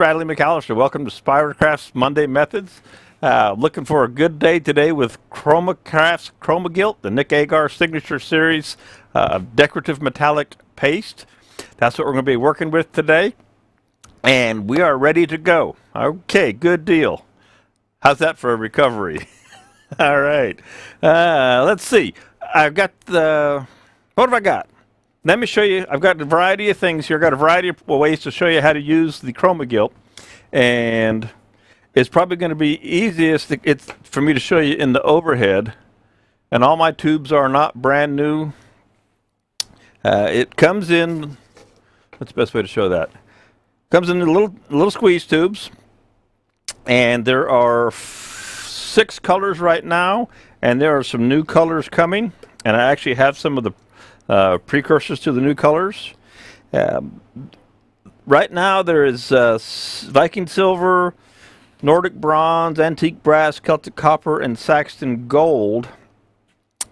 Bradley McAllister. Welcome to Spydercraft's Monday Methods. Looking for a good day today with Chromacraft's Chromagilt, the Nick Agar signature series of decorative metallic paste. That's what we're going to be working with today. And we are ready to go. Okay, good deal. How's that for a recovery? All right. Let's see. I've got the... What have I got? Let me show you. I've got a variety of things here. I've got a variety of ways to show you how to use the Chromagilt. And it's probably going to be easiest for me to show you in the overhead. And all my tubes are not brand new. It comes in... What's the best way to show that? Comes in little squeeze tubes. And there are 6 colors right now. And there are some new colors coming. And I actually have some of the precursors to the new colors. Right now there is Viking Silver, Nordic Bronze, Antique Brass, Celtic Copper, and Saxton Gold.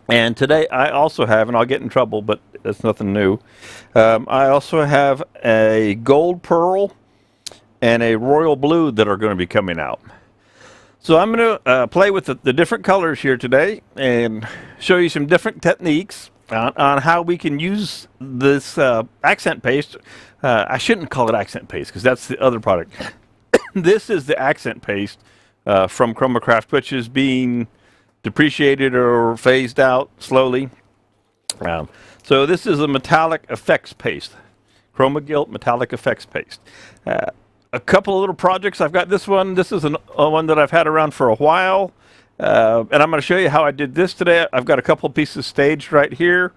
And today I also have, and I'll get in trouble, but that's nothing new, I also have a Gold Pearl and a Royal Blue that are going to be coming out. So I'm going to play with the different colors here today and show you some different techniques on how we can use this accent paste. I shouldn't call it accent paste because that's the other product. This is the accent paste from Chromacraft, which is being depreciated or phased out slowly. So this is a metallic effects paste. Chromagilt metallic effects paste. A couple of little projects. I've got this one. This is one that I've had around for a while. And I'm going to show you how I did this today. I've got a couple pieces staged right here.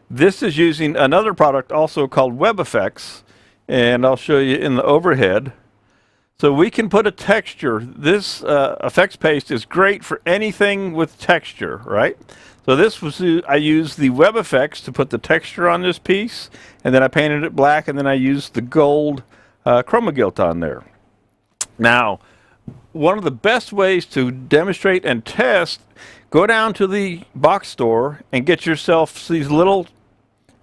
This is using another product also called Web Effects, and I'll show you in the overhead. So we can put a texture. This effects paste is great for anything with texture, right? So this was, I used the Web Effects to put the texture on this piece, and then I painted it black, and then I used the gold Chromagilt on there. Now, one of the best ways to demonstrate and test, go down to the box store and get yourself these little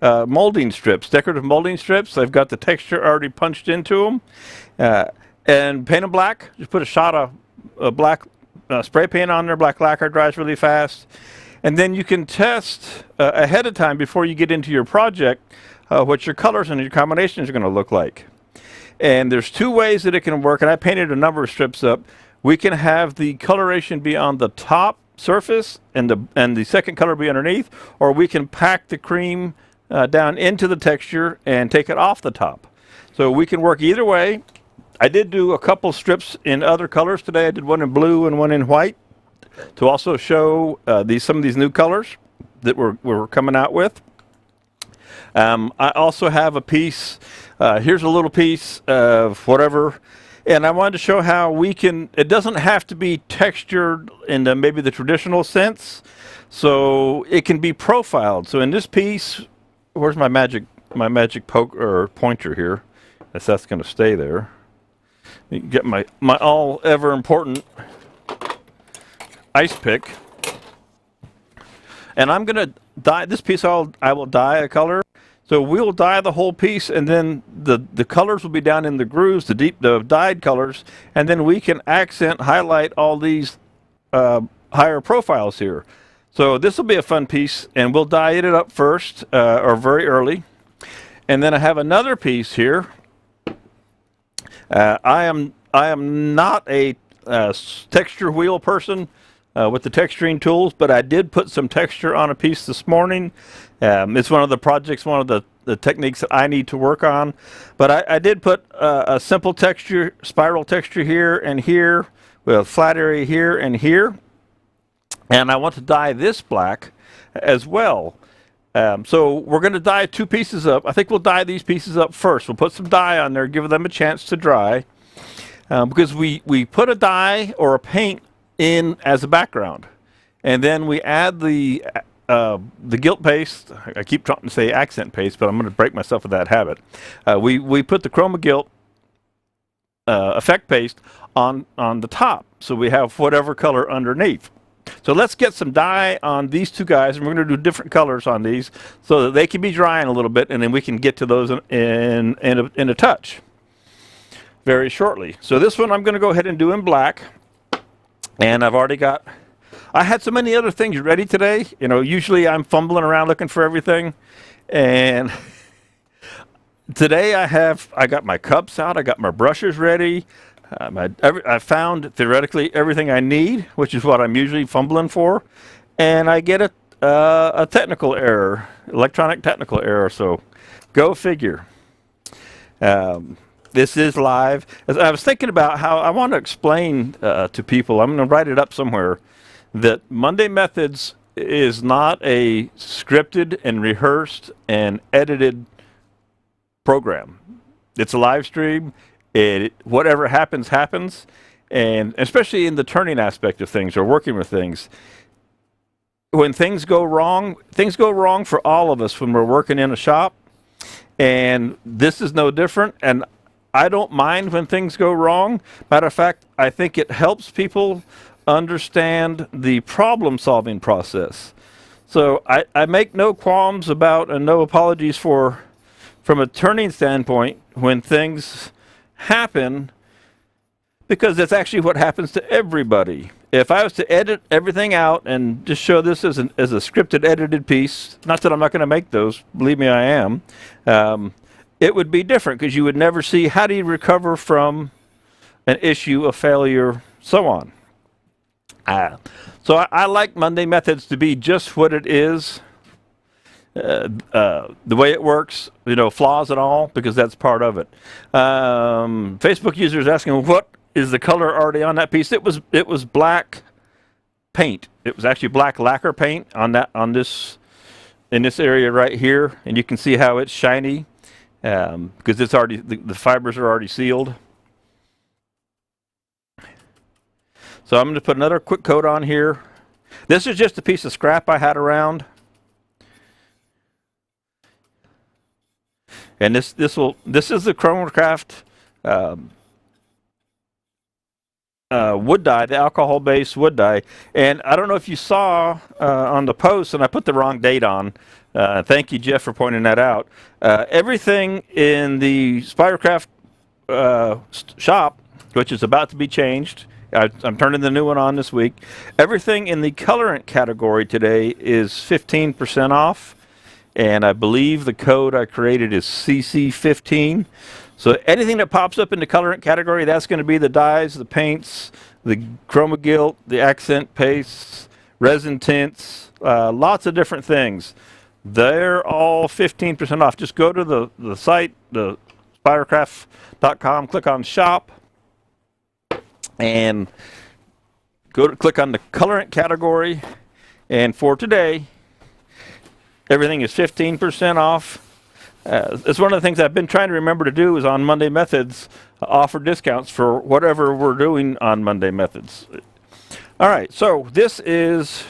molding strips, decorative molding strips. They've got the texture already punched into them. And paint them black. Just put a shot of black spray paint on there. Black lacquer dries really fast. And then you can test ahead of time before you get into your project what your colors and your combinations are going to look like. And there's 2 ways that it can work, and I painted a number of strips up. We can have the coloration be on the top surface and the second color be underneath, or we can pack the cream down into the texture and take it off the top. So we can work either way. I did do a couple strips in other colors today. I did one in blue and one in white to also show some of these new colors that we're coming out with. I also have a piece, here's a little piece of whatever, and I wanted to show how we can, it doesn't have to be textured in maybe the traditional sense, so it can be profiled. So in this piece, where's my magic pointer here? That's going to stay there. You can get my all ever important ice pick, and I'm going to dye this piece. I will dye a color. So we'll dye the whole piece, and then the colors will be down in the grooves, the dyed colors, and then we can accent, highlight all these higher profiles here. So this will be a fun piece, and we'll dye it up first, or very early. And then I have another piece here. I am not a texture wheel person with the texturing tools, but I did put some texture on a piece this morning. It's one of the projects, one of the techniques that I need to work on. But I did put a simple texture, spiral texture here and here, with a flat area here and here. And I want to dye this black as well. So we're going to dye 2 pieces up. I think we'll dye these pieces up first. We'll put some dye on there, give them a chance to dry. Because we put a dye or a paint in as a background. And then we add the gilt paste. I keep trying to say accent paste, but I'm going to break myself of that habit. We put the Chromagilt effect paste on the top, so we have whatever color underneath. So let's get some dye on these 2 guys, and we're going to do different colors on these so that they can be drying a little bit, and then we can get to those in a touch. very shortly. So this one I'm going to go ahead and do in black. And I've already got, I had so many other things ready today. You know, usually I'm fumbling around looking for everything. And today I got my cups out, I got my brushes ready. I found theoretically everything I need, which is what I'm usually fumbling for. And I get a technical error, electronic technical error. So go figure. This is live. As I was thinking about how I want to explain to people, I'm going to write it up somewhere, that Monday Methods is not a scripted and rehearsed and edited program. It's a live stream. Whatever happens, happens. And especially in the turning aspect of things or working with things, when things go wrong for all of us when we're working in a shop. And this is no different. And I don't mind when things go wrong. Matter of fact, I think it helps people understand the problem-solving process. So I make no qualms about and no apologies for, from a turning standpoint, when things happen, because that's actually what happens to everybody. If I was to edit everything out and just show this as a scripted, edited piece, not that I'm not going to make those, believe me, I am, it would be different because you would never see how do you recover from an issue, a failure, so on. So I like Monday Methods to be just what it is, the way it works, you know, flaws and all, because that's part of it. Facebook users asking, what is the color already on that piece? It was black paint. It was actually black lacquer paint on this in this area right here, and you can see how it's shiny because it's already the fibers are already sealed. So I'm going to put another quick coat on here. This is just a piece of scrap I had around. And this is the Chromacraft wood dye, the alcohol-based wood dye. And I don't know if you saw on the post, and I put the wrong date on. Thank you, Jeff, for pointing that out. Everything in the Spydercraft shop, which is about to be changed, I'm turning the new one on this week. Everything in the colorant category today is 15% off. And I believe the code I created is CC15. So anything that pops up in the colorant category, that's going to be the dyes, the paints, the chroma gilt, the accent pastes, resin tints, lots of different things. They're all 15% off. Just go to the site, the spydercraft.com, click on shop, and click on the colorant category. And for today, everything is 15% off. It's one of the things I've been trying to remember to do is on Monday Methods, offer discounts for whatever we're doing on Monday Methods. All right, so this is,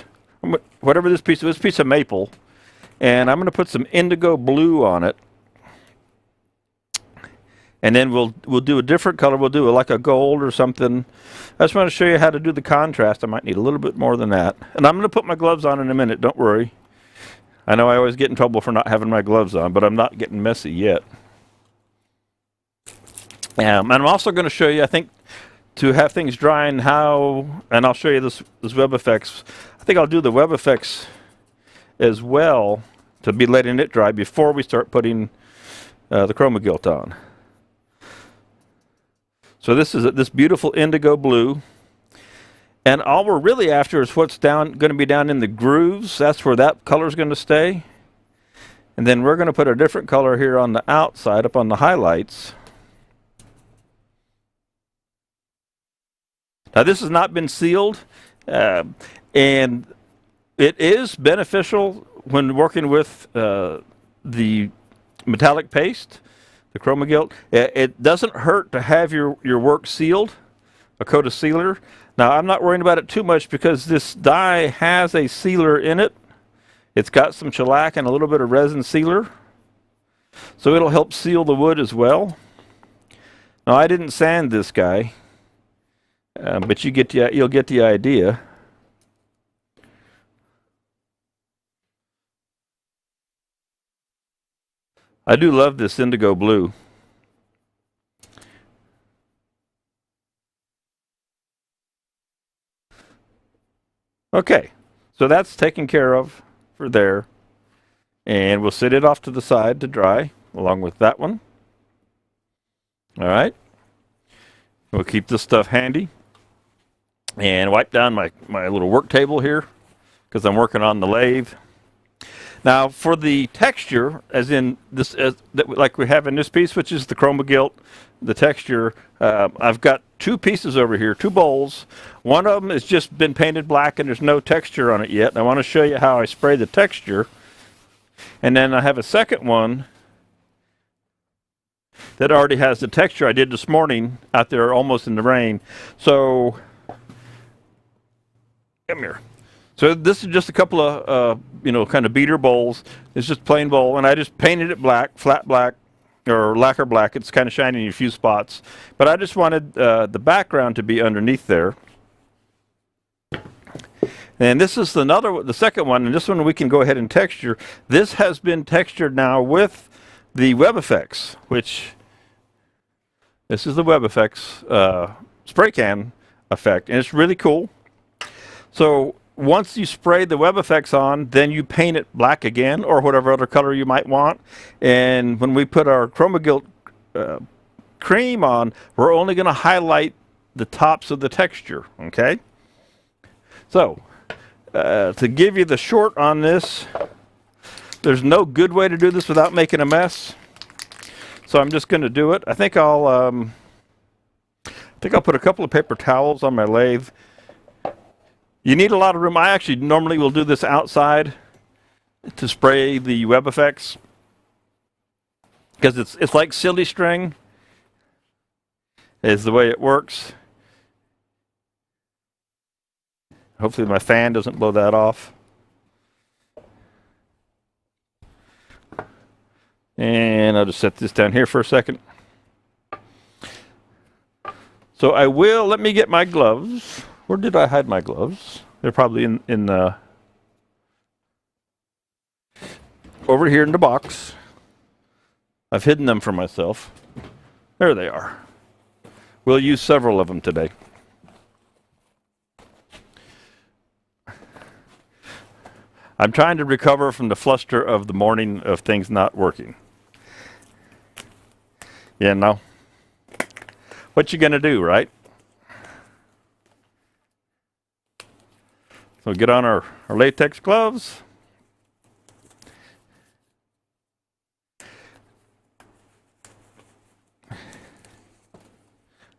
whatever this piece of maple, and I'm going to put some indigo blue on it. And then we'll do a different color. We'll do like a gold or something. I just want to show you how to do the contrast. I might need a little bit more than that. And I'm going to put my gloves on in a minute, don't worry. I know I always get in trouble for not having my gloves on, but I'm not getting messy yet. And I'm also going to show you, I think, to have things drying how, and I'll show you this web effects. I think I'll do the web effects as well to be letting it dry before we start putting the chroma gilt on. So this is this beautiful indigo blue. And all we're really after is what's going to be down in the grooves. That's where that color is going to stay. And then we're going to put a different color here on the outside, up on the highlights. Now this has not been sealed, and it is beneficial when working with the metallic paste, the chroma gilt. It doesn't hurt to have your work sealed, a coat of sealer. Now, I'm not worrying about it too much because this dye has a sealer in it. It's got some shellac and a little bit of resin sealer. So it'll help seal the wood as well. Now, I didn't sand this guy, but you'll get the idea. I do love this indigo blue. Okay, so that's taken care of for there. And we'll set it off to the side to dry along with that one. All right. We'll keep this stuff handy and wipe down my little work table here because I'm working on the lathe. Now for the texture, as in this, like we have in this piece, which is the chroma gilt, the texture, I've got two pieces over here, two bowls. One of them has just been painted black and there's no texture on it yet. And I want to show you how I spray the texture. And then I have a second one that already has the texture I did this morning out there almost in the rain. So, come here. So this is just a couple of, kind of beater bowls. It's just plain bowl, and I just painted it black, flat black, or lacquer black. It's kind of shiny in a few spots. But I just wanted the background to be underneath there. And this is the second one, and this one we can go ahead and texture. This has been textured now with the Web Effects, which this is the Web Effects spray can effect, and it's really cool. So once you spray the Web Effects on, then you paint it black again or whatever other color you might want. And when we put our Chroma Gilt cream on, we're only going to highlight the tops of the texture, okay? So to give you the short on this, there's no good way to do this without making a mess. So I'm just going to do it. I think I'll put a couple of paper towels on my lathe. You need a lot of room. I actually normally will do this outside to spray the Web Effects because it's like silly string is the way it works. Hopefully my fan doesn't blow that off. And I'll just set this down here for a second. So let me get my gloves. Where did I hide my gloves? They're probably in the, over here in the box. I've hidden them from myself. There they are. We'll use several of them today. I'm trying to recover from the fluster of the morning of things not working. You know, what you gonna do, right? So get on our latex gloves.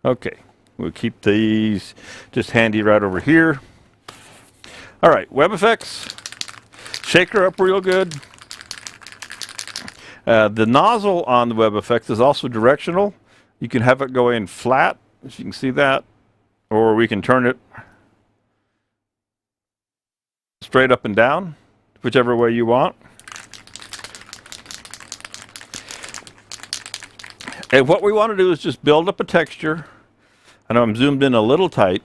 Okay, we'll keep these just handy right over here. All right, Web Effects. Shake her up real good. The nozzle on the Web Effects is also directional. You can have it go in flat, as you can see that, or we can turn it straight up and down, whichever way you want. And what we want to do is just build up a texture. I know I'm zoomed in a little tight.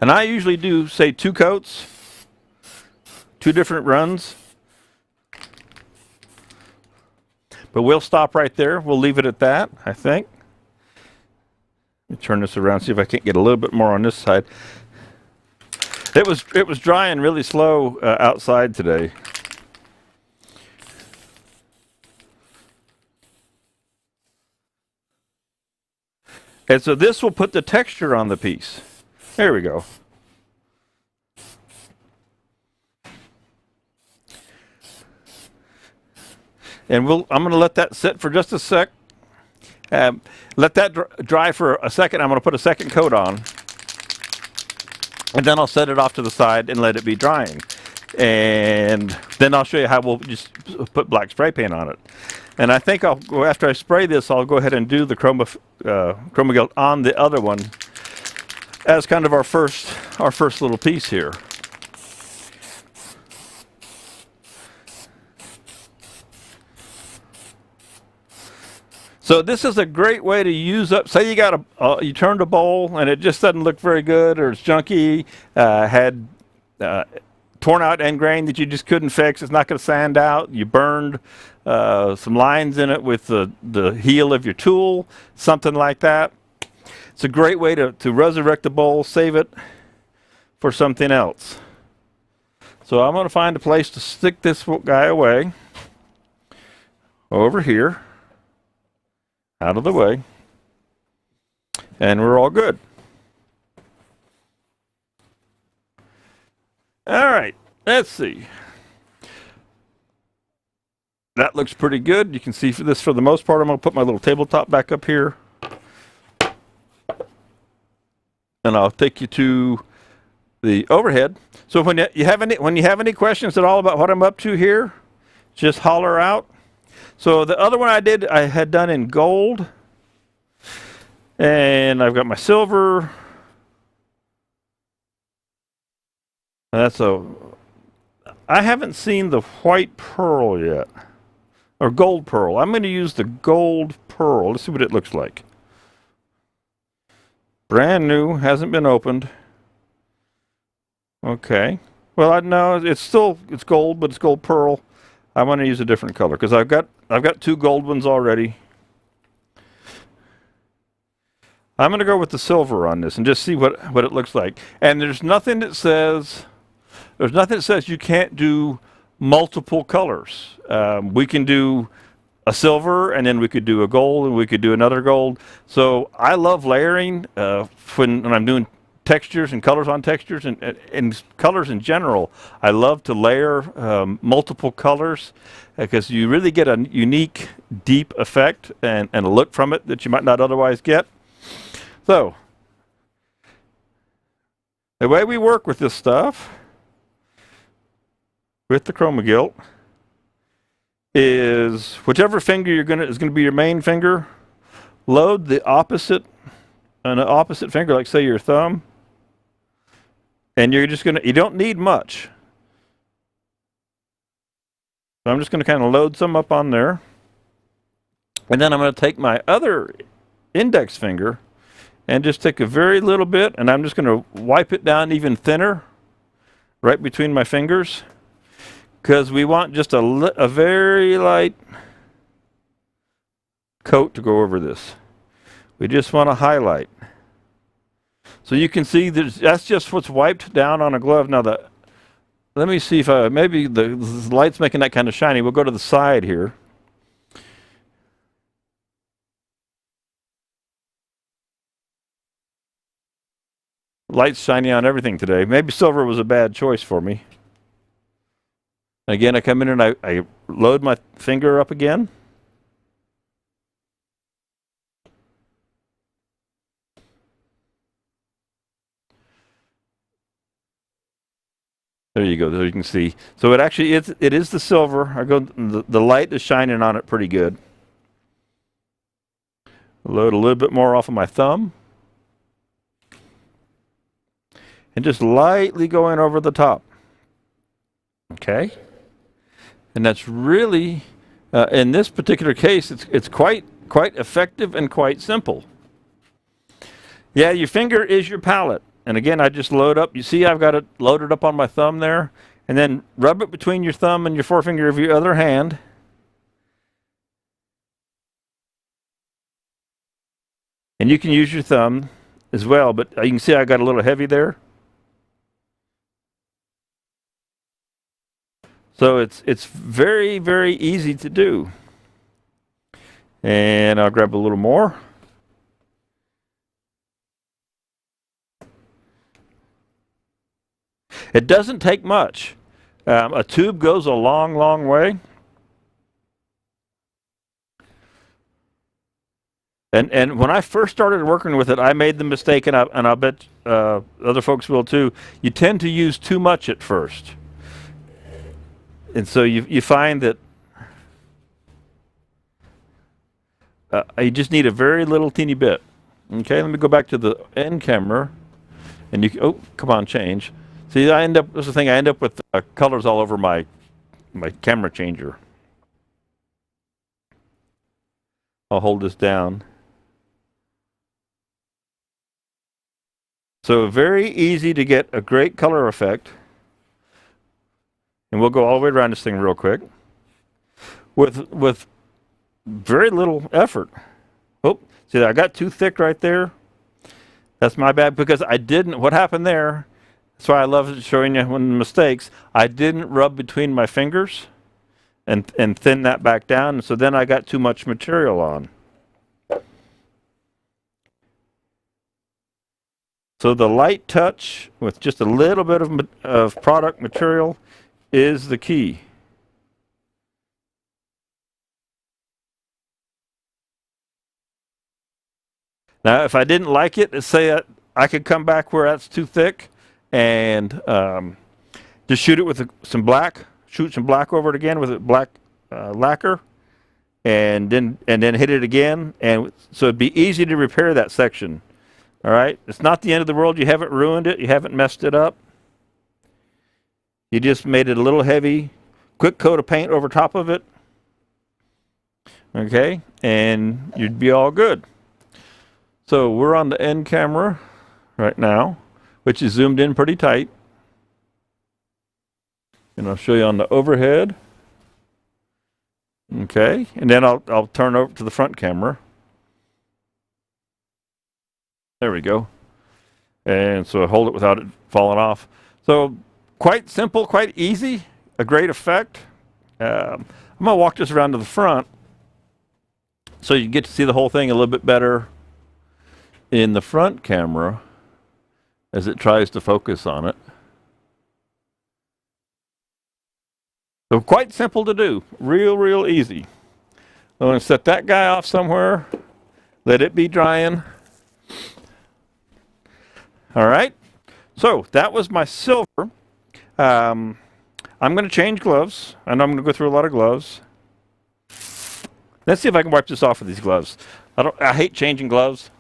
And I usually do, say, 2 coats, 2 different runs. But we'll stop right there. We'll leave it at that, I think. Let me turn this around, see if I can't get a little bit more on this side. It was drying really slow outside today. And so this will put the texture on the piece. There we go. And I'm going to let that sit for just a sec. Let that dry for a second. I'm going to put a second coat on. And then I'll set it off to the side and let it be drying. And then I'll show you how we'll just put black spray paint on it. And I think after I spray this, I'll go ahead and do the Chroma Gilt on the other one as kind of our first little piece here. So this is a great way to use up. Say you got you turned a bowl and it just doesn't look very good, or it's junky, had 20 torn out end grain that you just couldn't fix. It's not going to sand out. You burned some lines in it with the heel of your tool, something like that. It's a great way to resurrect the bowl, save it for something else. So I'm going to find a place to stick this guy away. Over here. Out of the way. And we're all good. All right, let's see. That looks pretty good. You can see for this for the most part. I'm going to put my little tabletop back up here. And I'll take you to the overhead. So when you have any questions at all about what I'm up to here, just holler out. So the other one I had done in gold. And I've got my silver. I haven't seen the white pearl yet. Or gold pearl. I'm going to use the gold pearl. Let's see what it looks like. Brand new, hasn't been opened. Okay. Well, I know it's gold, but it's gold pearl. I want to use a different color because I've got two gold ones already. I'm going to go with the silver on this and just see what it looks like. And there's nothing that says you can't do multiple colors. We can do a silver, and then we could do a gold, and we could do another gold. So I love layering when I'm doing textures and colors on textures and colors in general. I love to layer multiple colors because you really get a unique, deep effect and a look from it that you might not otherwise get. So, the way we work with this stuff, with the chroma gilt, is whichever finger is going to be your main finger, load an opposite finger, like say your thumb, and you don't need much. So I'm just going to kind of load some up on there, and then I'm going to take my other index finger and just take a very little bit, and I'm just going to wipe it down even thinner right between my fingers because we want just a very light coat to go over this. We just want to highlight. So you can see that's just what's wiped down on a glove. Now, let me see if maybe the light's making that kind of shiny. We'll go to the side here. Light's shiny on everything today. Maybe silver was a bad choice for me. Again, I come in and I load my finger up again. There you go. There you can see. So it actually it is the silver. The light is shining on it pretty good. Load a little bit more off of my thumb. And just lightly going over the top. Okay? And that's really, in this particular case, it's quite effective and quite simple. Yeah, your finger is your palette. And again, I just load up. You see I've got it loaded up on my thumb there. And then rub it between your thumb and your forefinger of your other hand. And you can use your thumb as well, but you can see I got a little heavy there. So it's very, very easy to do. And I'll grab a little more. It doesn't take much. A tube goes a long, long way. And when I first started working with it, I made the mistake, and I'll bet other folks will too. You tend to use too much at first. And so you find that you just need a very little teeny bit. Okay, let me go back to the end camera. And oh, come on, change. See, this is the thing, I end up with colors all over my camera changer. I'll hold this down. So very easy to get a great color effect And we'll go all the way around this thing real quick with very little effort. Oh, see, I got too thick right there. That's my bad, because I didn't. What happened there? That's why I love showing you when the mistakes. I didn't rub between my fingers and thin that back down. So then I got too much material on. So the light touch with just a little bit of product material is the key. Now, if I didn't like it, say I could come back where that's too thick and just shoot it with some black, shoot some black over it again with a black lacquer, and then hit it again, and so it'd be easy to repair that section. All right, it's not the end of the world. You haven't ruined it. You haven't messed it up. You just made it a little heavy. Quick coat of paint over top of it. Okay, and you'd be all good. So we're on the end camera right now, which is zoomed in pretty tight. And I'll show you on the overhead. Okay, and then I'll turn over to the front camera. There we go. And so I hold it without it falling off. So quite simple, quite easy, a great effect. I'm going to walk this around to the front so you get to see the whole thing a little bit better in the front camera as it tries to focus on it. So quite simple to do, real easy. I'm going to set that guy off somewhere, let it be drying. All right, so that was my silver. I'm going to change gloves. I know I'm going to go through a lot of gloves. Let's see if I can wipe this off with these gloves. I hate changing gloves.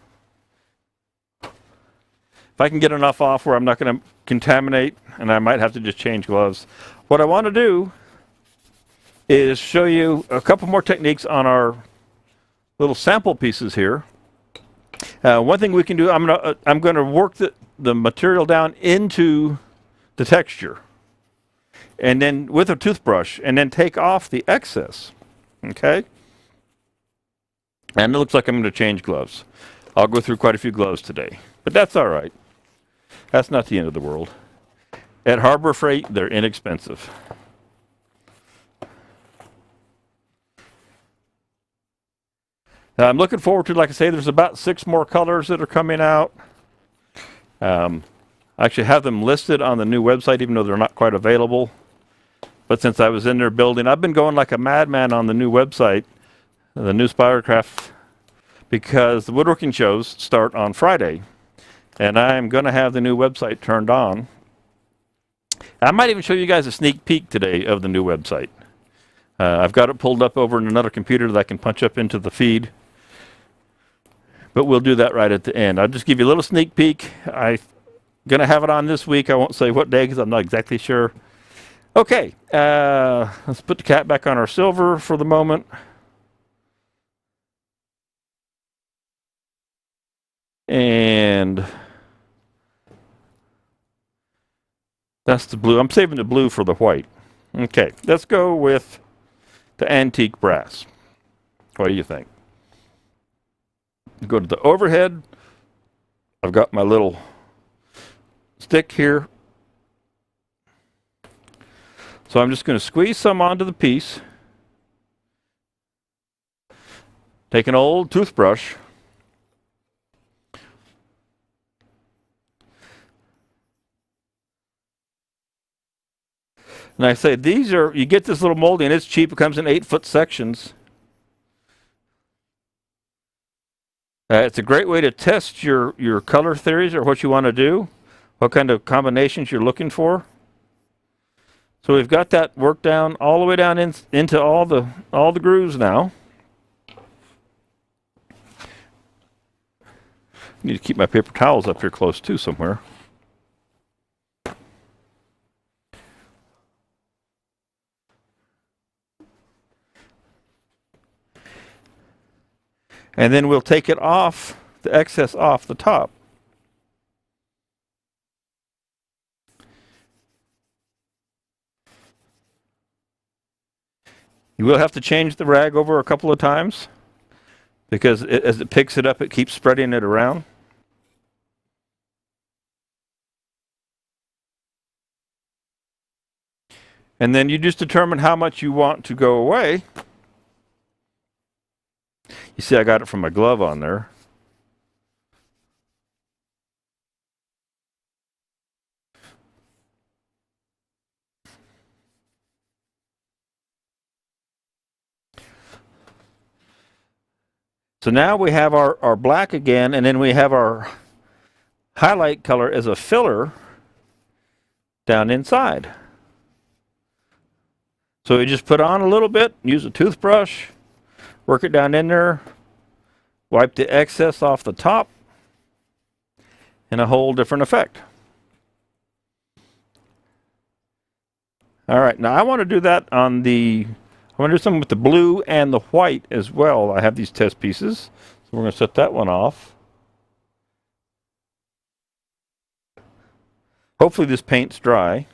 If I can get enough off where I'm not going to contaminate, and I might have to just change gloves. What I want to do is show you a couple more techniques on our little sample pieces here. One thing we can do, I'm going to work the material down into the texture, and then with a toothbrush, and then take off the excess. Okay? And it looks like I'm going to change gloves. I'll go through quite a few gloves today, but that's all right. That's not the end of the world. At Harbor Freight, they're inexpensive. Now, I'm looking forward to, like I say, there's about 6 more colors that are coming out. I actually have them listed on the new website, even though they're not quite available. But since I was in there building, I've been going like a madman on the new website, the new Spiracraft, because the woodworking shows start on Friday. And I'm going to have the new website turned on. I might even show you guys a sneak peek today of the new website. I've got it pulled up over in another computer that I can punch up into the feed. But we'll do that right at the end. I'll just give you a little sneak peek. I'm going to have it on this week. I won't say what day because I'm not exactly sure. Okay, let's put the cap back on our silver for the moment. And that's the blue. I'm saving the blue for the white. Okay, let's go with the antique brass. What do you think? Go to the overhead. I've got my little stick here. So I'm just going to squeeze some onto the piece. Take an old toothbrush. And I say, these are, you get this little molding, it's cheap, it comes in 8-foot sections. It's a great way to test your color theories or what you want to do, what kind of combinations you're looking for. So we've got that worked down all the way down into all the grooves now. I need to keep my paper towels up here close too somewhere. And then we'll take it off, the excess off the top. You will have to change the rag over a couple of times because as it picks it up, it keeps spreading it around. And then you just determine how much you want to go away. You see I got it from my glove on there. So now we have our black again, and then we have our highlight color as a filler down inside. So we just put on a little bit, use a toothbrush, work it down in there, wipe the excess off the top, and a whole different effect. All right, now I want to do that on the, I want to do something with the blue and the white as well. I have these test pieces, so we're going to set that one off. Hopefully this paint's dry.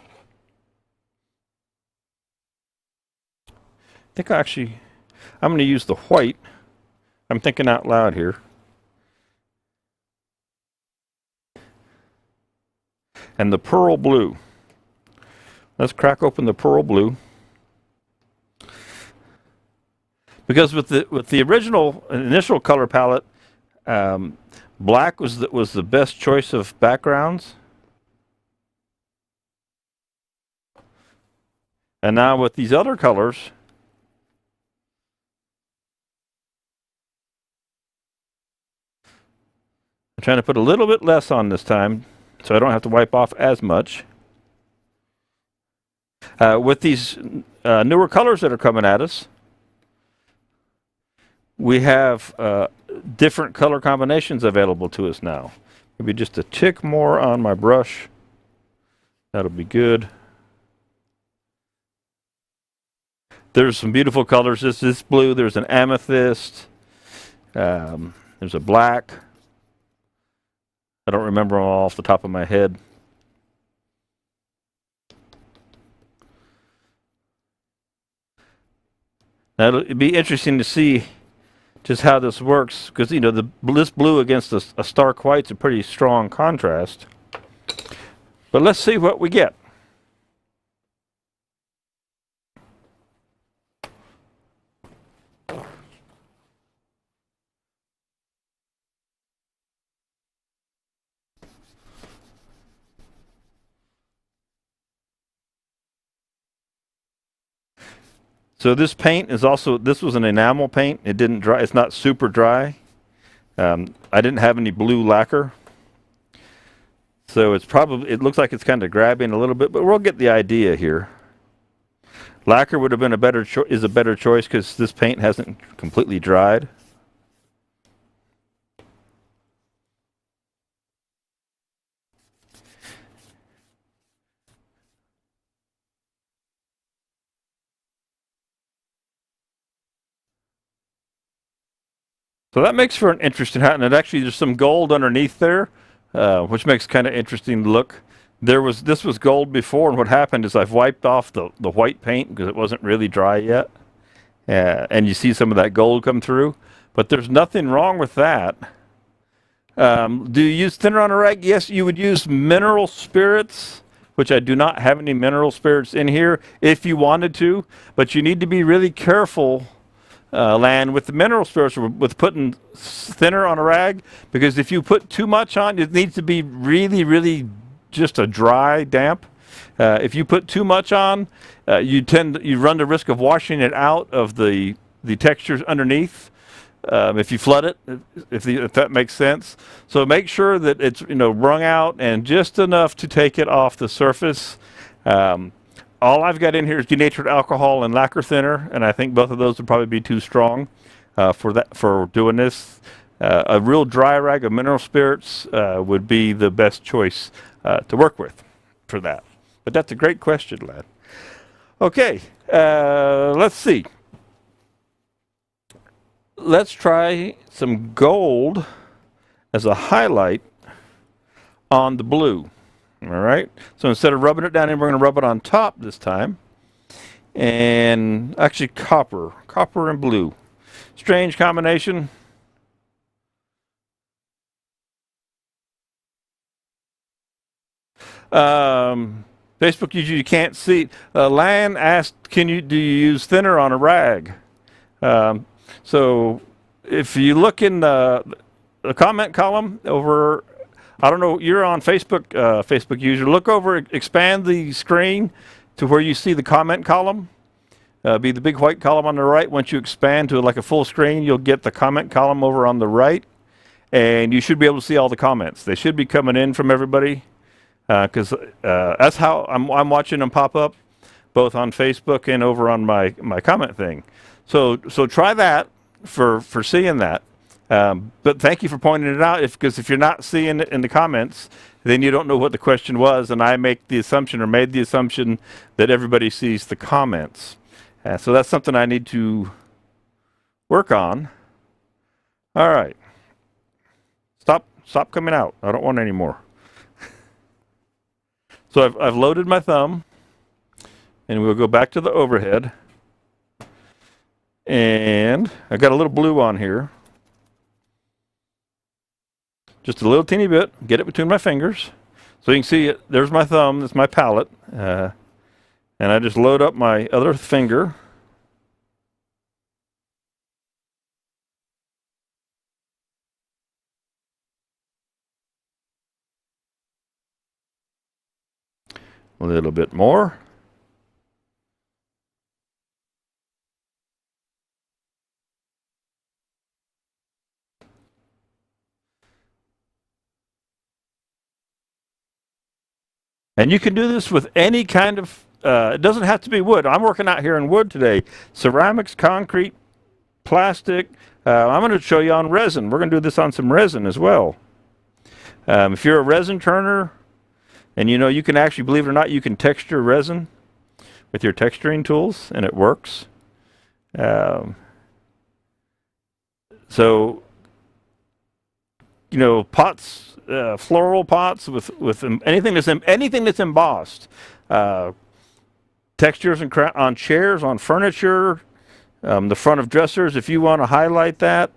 I think I'm going to use the white. I'm thinking out loud here. And the pearl blue. Let's crack open the pearl blue. Because with the original initial color palette, black was the best choice of backgrounds. And now with these other colors, I'm trying to put a little bit less on this time, so I don't have to wipe off as much. With these newer colors that are coming at us, we have different color combinations available to us now. Maybe just a tick more on my brush. That'll be good. There's some beautiful colors. This blue. There's an amethyst. There's a black. I don't remember them all off the top of my head. Now it'll be interesting to see just how this works, because you know this blue against a stark white's a pretty strong contrast. But let's see what we get. So this paint is also, this was an enamel paint. It didn't dry, it's not super dry. I didn't have any blue lacquer. So it's probably, it looks like it's kind of grabbing a little bit, but we'll get the idea here. Lacquer would have been a better choice because this paint hasn't completely dried. So that makes for an interesting hat, and it actually there's some gold underneath there, which makes kind of interesting look. This was gold before, and what happened is I've wiped off the white paint because it wasn't really dry yet, and you see some of that gold come through. But there's nothing wrong with that. Do you use thinner on a rag? Yes, you would use mineral spirits, which I do not have any mineral spirits in here, if you wanted to, but you need to be really careful. Land with the mineral spirits, with putting thinner on a rag, because if you put too much on, it needs to be really, really just a dry, damp. If you put too much on, you run the risk of washing it out of the textures underneath. If you flood it, if that makes sense. So make sure that it's wrung out and just enough to take it off the surface. All I've got in here is denatured alcohol and lacquer thinner, and I think both of those would probably be too strong for doing this. A real dry rag of mineral spirits would be the best choice to work with for that. But that's a great question, lad. Okay, let's see. Let's try some gold as a highlight on the blue. All right, so instead of rubbing it down in, we're going to rub it on top this time. and actually copper and blue. Strange combination. Facebook usually you can't see. Lan asked, do you use thinner on a rag? So if you look in the comment column over, I don't know, you're on Facebook, Facebook user. Look over, expand the screen to where you see the comment column. Be the big white column on the right. Once you expand to like a full screen, you'll get the comment column over on the right, and you should be able to see all the comments. They should be coming in from everybody, because that's how I'm watching them pop up, both on Facebook and over on my comment thing. So try that for seeing that. But thank you for pointing it out, because if you're not seeing it in the comments, then you don't know what the question was, and I made the assumption that everybody sees the comments. So that's something I need to work on. All right. Stop coming out. I don't want any more. So I've loaded my thumb, and we'll go back to the overhead. And I got a little blue on here. Just a little teeny bit. Get it between my fingers. So you can see it. There's my thumb. That's my palette. And I just load up my other finger. A little bit more. And you can do this with any kind of, it doesn't have to be wood. I'm working out here in wood today. Ceramics, concrete, plastic. I'm going to show you on resin. We're going to do this on some resin as well. If you're a resin turner, and you can actually, believe it or not, you can texture resin with your texturing tools, and it works. So, pots, floral pots with anything that's embossed, textures on chairs, on furniture, the front of dressers. If you want to highlight that,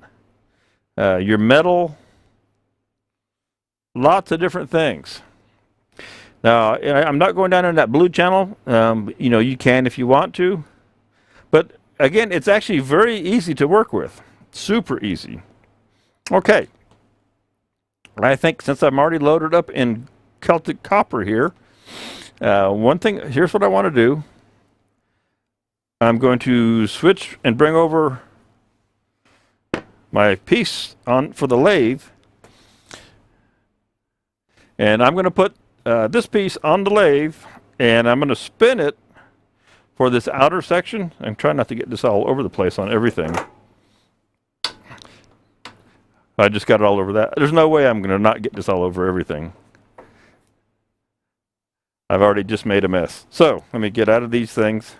your metal, lots of different things. Now, I'm not going down in that blue channel. You can if you want to, but again, it's actually very easy to work with. Super easy. Okay. I think since I'm already loaded up in Celtic copper here, one thing, here's what I want to do. I'm going to switch and bring over my piece on for the lathe. And I'm going to put this piece on the lathe, and I'm going to spin it for this outer section. I'm trying not to get this all over the place on everything. I just got it all over that. There's no way I'm going to not get this all over everything. I've already just made a mess. So let me get out of these things.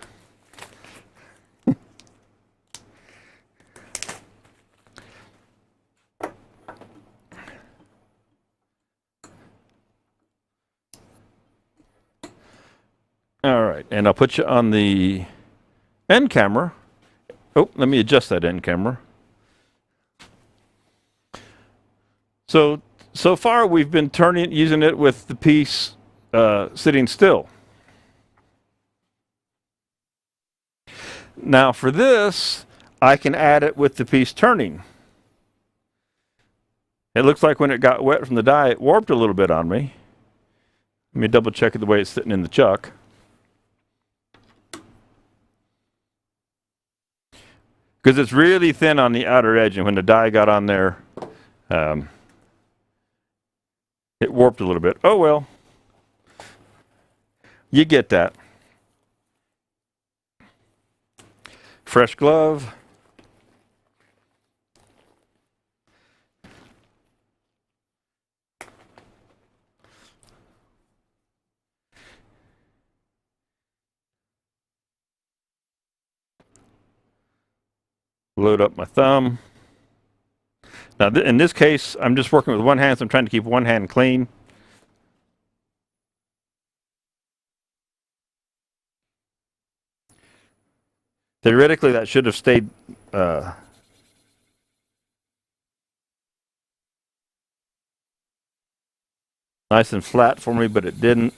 All right, and I'll put you on the end camera. Oh, let me adjust that end camera. So far we've been using it with the piece sitting still. Now for this, I can add it with the piece turning. It looks like when it got wet from the dye, it warped a little bit on me. Let me double check it the way it's sitting in the chuck. Because it's really thin on the outer edge, and when the dye got on there, it warped a little bit. Oh well. You get that. Fresh glove. Load up my thumb. Now, in this case, I'm just working with one hand, so I'm trying to keep one hand clean. Theoretically, that should have stayed nice and flat for me, but it didn't.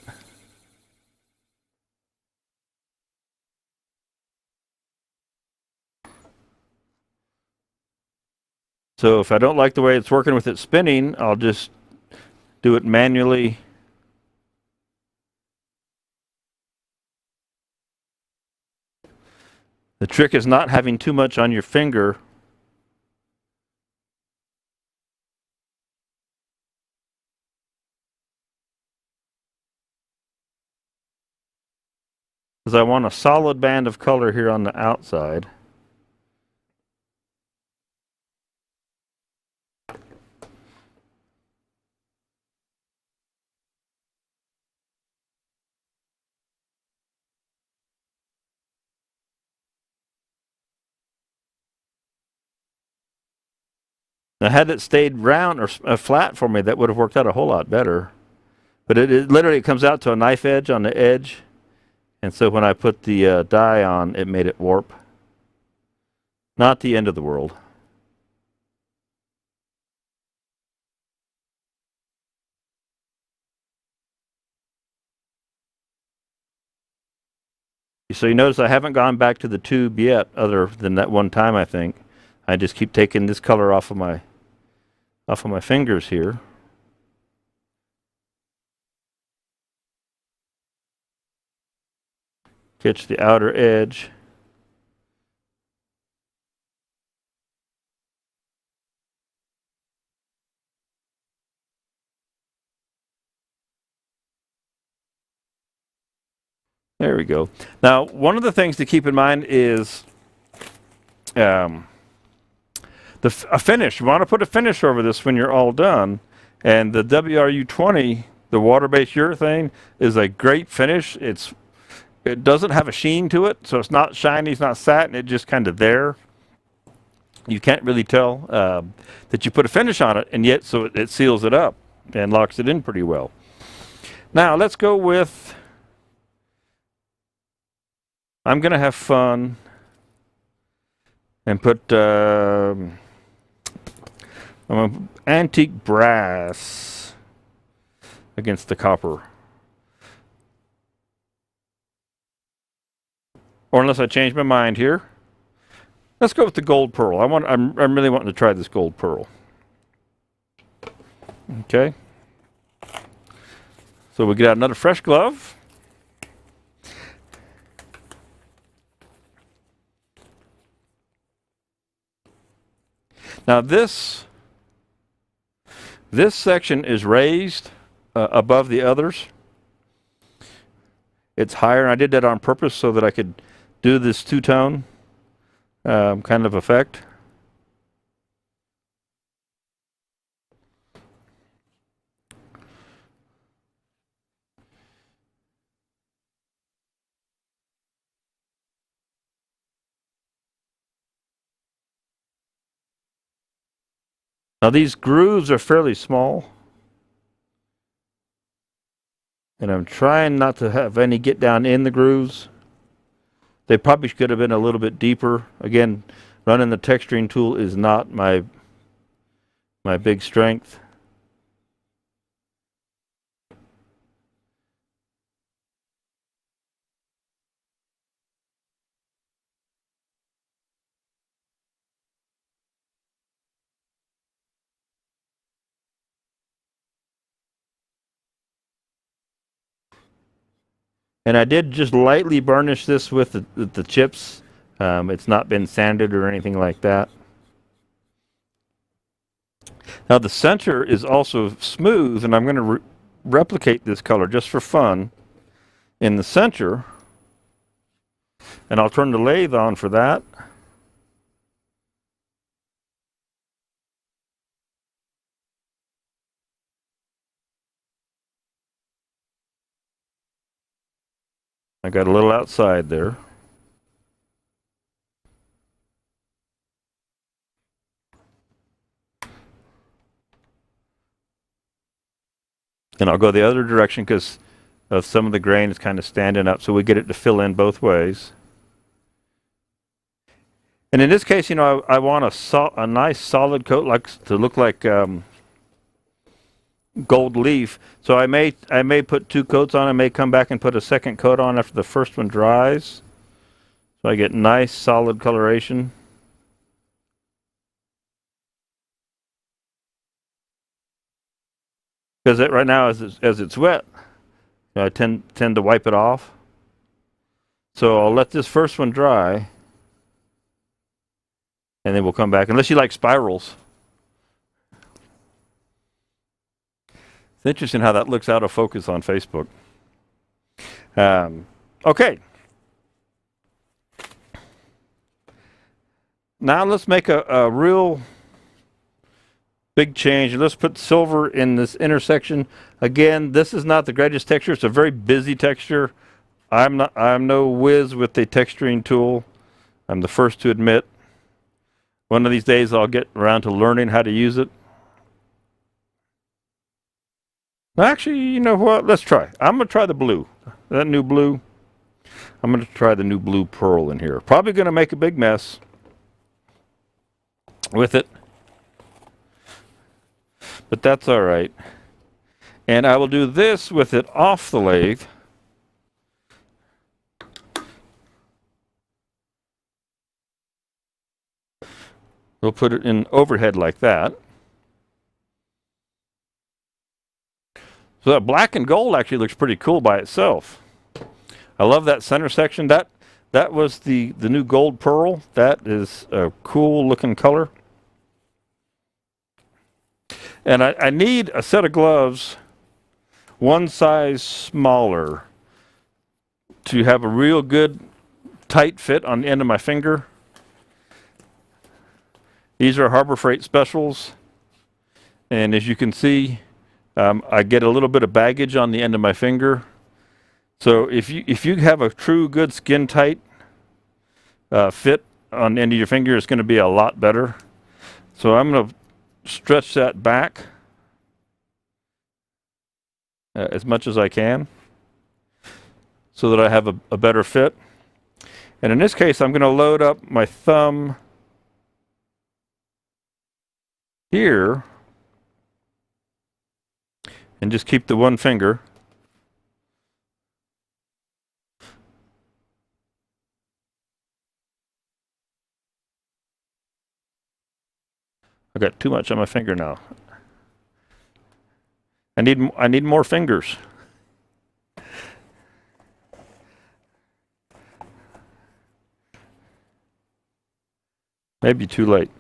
So if I don't like the way it's working with it spinning, I'll just do it manually. The trick is not having too much on your finger. Because I want a solid band of color here on the outside. Now, had it stayed round or flat for me, that would have worked out a whole lot better. But it literally comes out to a knife edge on the edge. And so when I put the dye on, it made it warp. Not the end of the world. So you notice I haven't gone back to the tube yet, other than that one time, I think. I just keep taking this color off of my fingers here. Catch the outer edge. There we go. Now, one of the things to keep in mind is a finish. You want to put a finish over this when you're all done. And the WRU-20, the water-based urethane, is a great finish. It doesn't have a sheen to it, so it's not shiny, it's not satin, it's just kind of there. You can't really tell that you put a finish on it, and yet so it seals it up and locks it in pretty well. Now, let's go with... I'm going to have fun and put antique brass against the copper. Or unless I change my mind here. Let's go with the gold pearl. I'm really wanting to try this gold pearl. Okay. So we get out another fresh glove. Now this section is raised above the others. It's higher, and I did that on purpose so that I could do this two-tone kind of effect. Now these grooves are fairly small, and I'm trying not to have any get down in the grooves. They probably could have been a little bit deeper. Again, running the texturing tool is not my big strength. And I did just lightly burnish this with the chips. It's not been sanded or anything like that. Now the center is also smooth, and I'm going to replicate this color just for fun in the center. And I'll turn the lathe on for that. I got a little outside there. And I'll go the other direction because of some of the grain is kind of standing up, so we get it to fill in both ways. And in this case, you know, I want a nice solid coat, like to look like gold leaf. So I may put two coats on. I may come back and put a second coat on after the first one dries, so I get nice solid coloration. Because right now, as it's wet, you know, I tend to wipe it off. So I'll let this first one dry, and then we'll come back. Unless you like spirals. It's interesting how that looks out of focus on Facebook. Okay. Now let's make a real big change. Let's put silver in this intersection. Again, this is not the greatest texture. It's a very busy texture. I'm no whiz with the texturing tool. I'm the first to admit. One of these days I'll get around to learning how to use it. Actually, you know what? Let's try. I'm going to try the blue. That new blue. I'm going to try the new blue pearl in here. Probably going to make a big mess with it, but that's all right. And I will do this with it off the lathe. We'll put it in overhead like that. So that black and gold actually looks pretty cool by itself. I love that center section. That was the new gold pearl. That is a cool looking color. And I need a set of gloves one size smaller to have a real good tight fit on the end of my finger. These are Harbor Freight specials. And as you can see, I get a little bit of baggage on the end of my finger. So if you have a true good skin tight fit on the end of your finger, it's going to be a lot better. So I'm going to stretch that back as much as I can so that I have a better fit. And in this case, I'm going to load up my thumb here and just keep the one finger. I got too much on my finger now. I need more fingers. Maybe too late.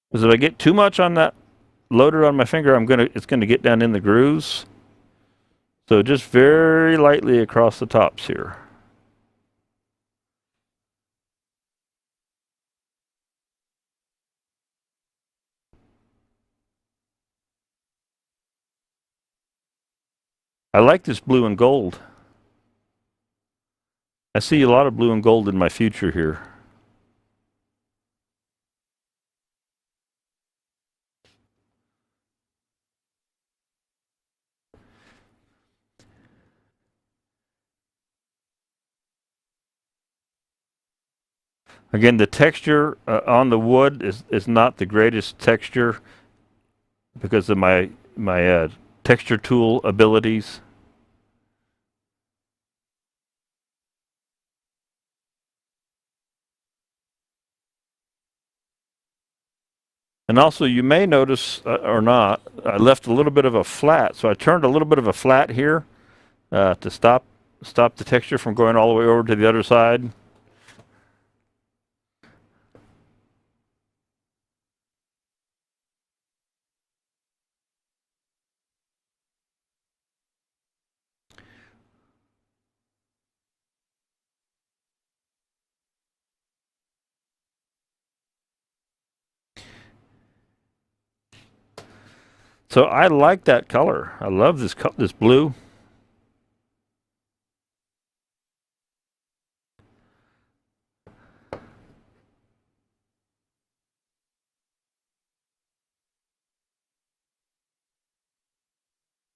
Because if I get too much on that loader on my finger, it's gonna get down in the grooves. So just very lightly across the tops here. I like this blue and gold. I see a lot of blue and gold in my future here. Again, the texture on the wood is not the greatest texture because of my texture tool abilities. And also, you may notice, or not, I left a little bit of a flat. So I turned a little bit of a flat here to stop the texture from going all the way over to the other side. So I like that color. I love this blue.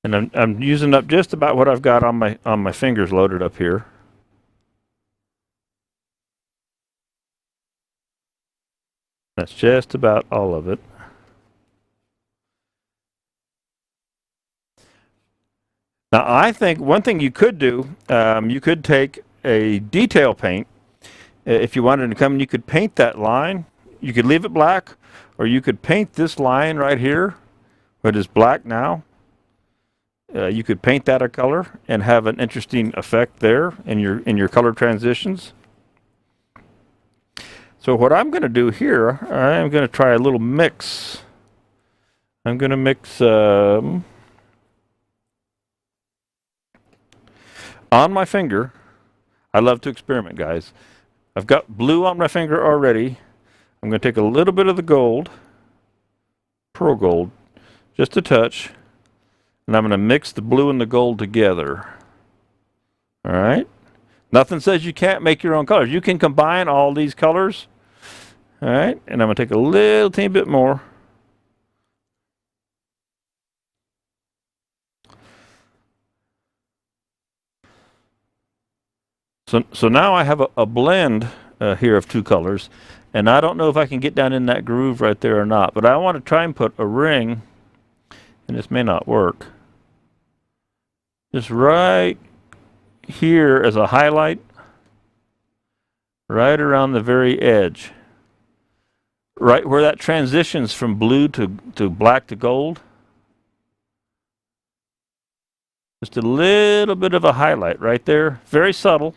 And I'm using up just about what I've got on my fingers loaded up here. That's just about all of it. Now, I think one thing you could do, you could take a detail paint. If you wanted to come, you could paint that line. You could leave it black, or you could paint this line right here, what is black now. You could paint that a color and have an interesting effect there in your color transitions. So what I'm going to do here, I'm going to try a little mix. I'm going to mix on my finger. I love to experiment, guys. I've got blue on my finger already. I'm going to take a little bit of the gold, pearl gold, just a touch, and I'm going to mix the blue and the gold together. All right? Nothing says you can't make your own colors. You can combine all these colors. All right? And I'm going to take a little teeny bit more. So now I have a blend here of two colors, and I don't know if I can get down in that groove right there or not, but I want to try and put a ring, and this may not work, just right here as a highlight, right around the very edge, right where that transitions from blue to black to gold. Just a little bit of a highlight right there, very subtle.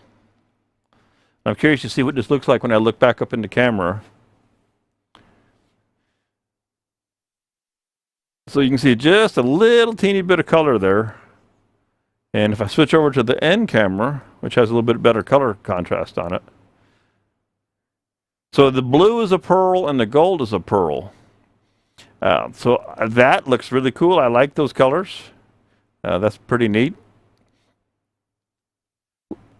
I'm curious to see what this looks like when I look back up in the camera. So you can see just a little teeny bit of color there. And if I switch over to the end camera, which has a little bit better color contrast on it. So the blue is a pearl and the gold is a pearl. So that looks really cool. I like those colors. That's pretty neat.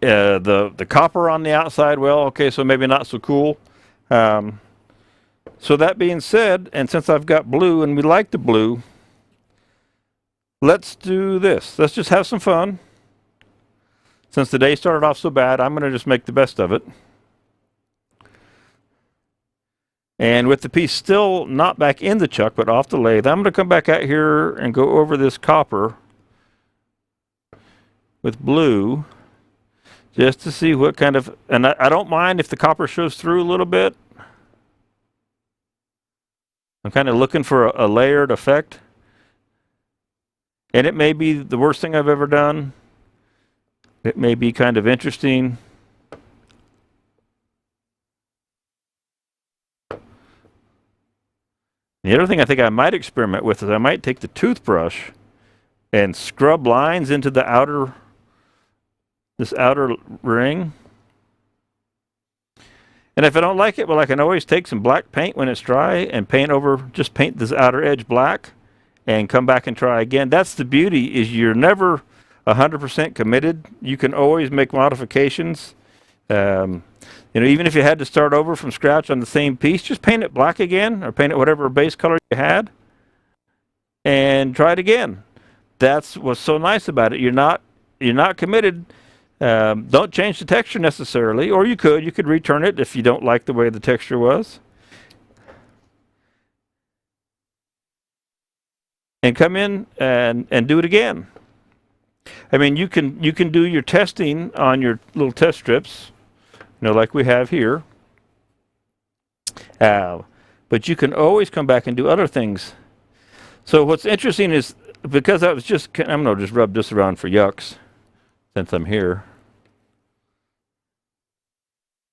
The copper on the outside, well, okay, so maybe not so cool. So that being said, and since I've got blue and we like the blue, let's do this. Let's just have some fun. Since the day started off so bad, I'm going to just make the best of it. And with the piece still not back in the chuck, but off the lathe, I'm going to come back out here and go over this copper with blue, just to see what kind of, and I don't mind if the copper shows through a little bit. I'm kind of looking for a layered effect. And it may be the worst thing I've ever done. It may be kind of interesting. The other thing I think I might experiment with is I might take the toothbrush and scrub lines into the this outer ring. And if I don't like it, well, I can always take some black paint when it's dry and just paint this outer edge black and come back and try again. That's the beauty, is you're never 100% committed. You can always make modifications. Even if you had to start over from scratch on the same piece, just paint it black again, or paint it whatever base color you had, and try it again. That's what's so nice about it. You're not committed. Don't change the texture necessarily, or you could return it if you don't like the way the texture was. And come in and do it again. I mean, you can do your testing on your little test strips, like we have here. But you can always come back and do other things. So what's interesting is, because I'm going to just rub this around for yucks, since I'm here,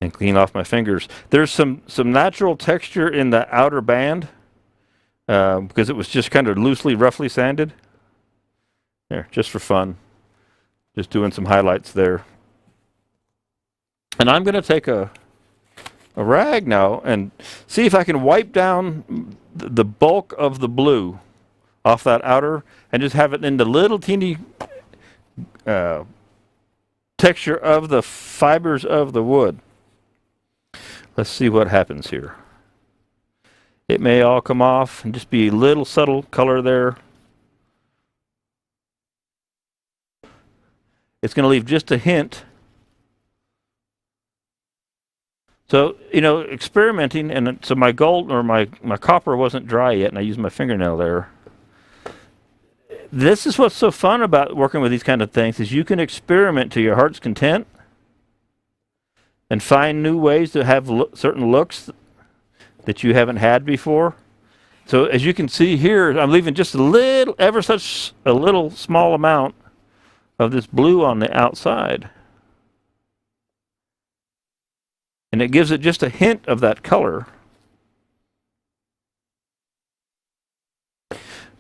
and clean off my fingers. There's some natural texture in the outer band, because it was just kind of roughly sanded. There, just for fun. Just doing some highlights there. And I'm going to take a rag now and see if I can wipe down the bulk of the blue off that outer and just have it in the little teeny texture of the fibers of the wood. Let's see what happens here. It may all come off and just be a little subtle color there. It's going to leave just a hint. So, experimenting, and so my gold or my copper wasn't dry yet, and I used my fingernail there. This is what's so fun about working with these kind of things, is you can experiment to your heart's content and find new ways to have certain looks that you haven't had before. So as you can see here, I'm leaving just a little, a little small amount of this blue on the outside. And it gives it just a hint of that color.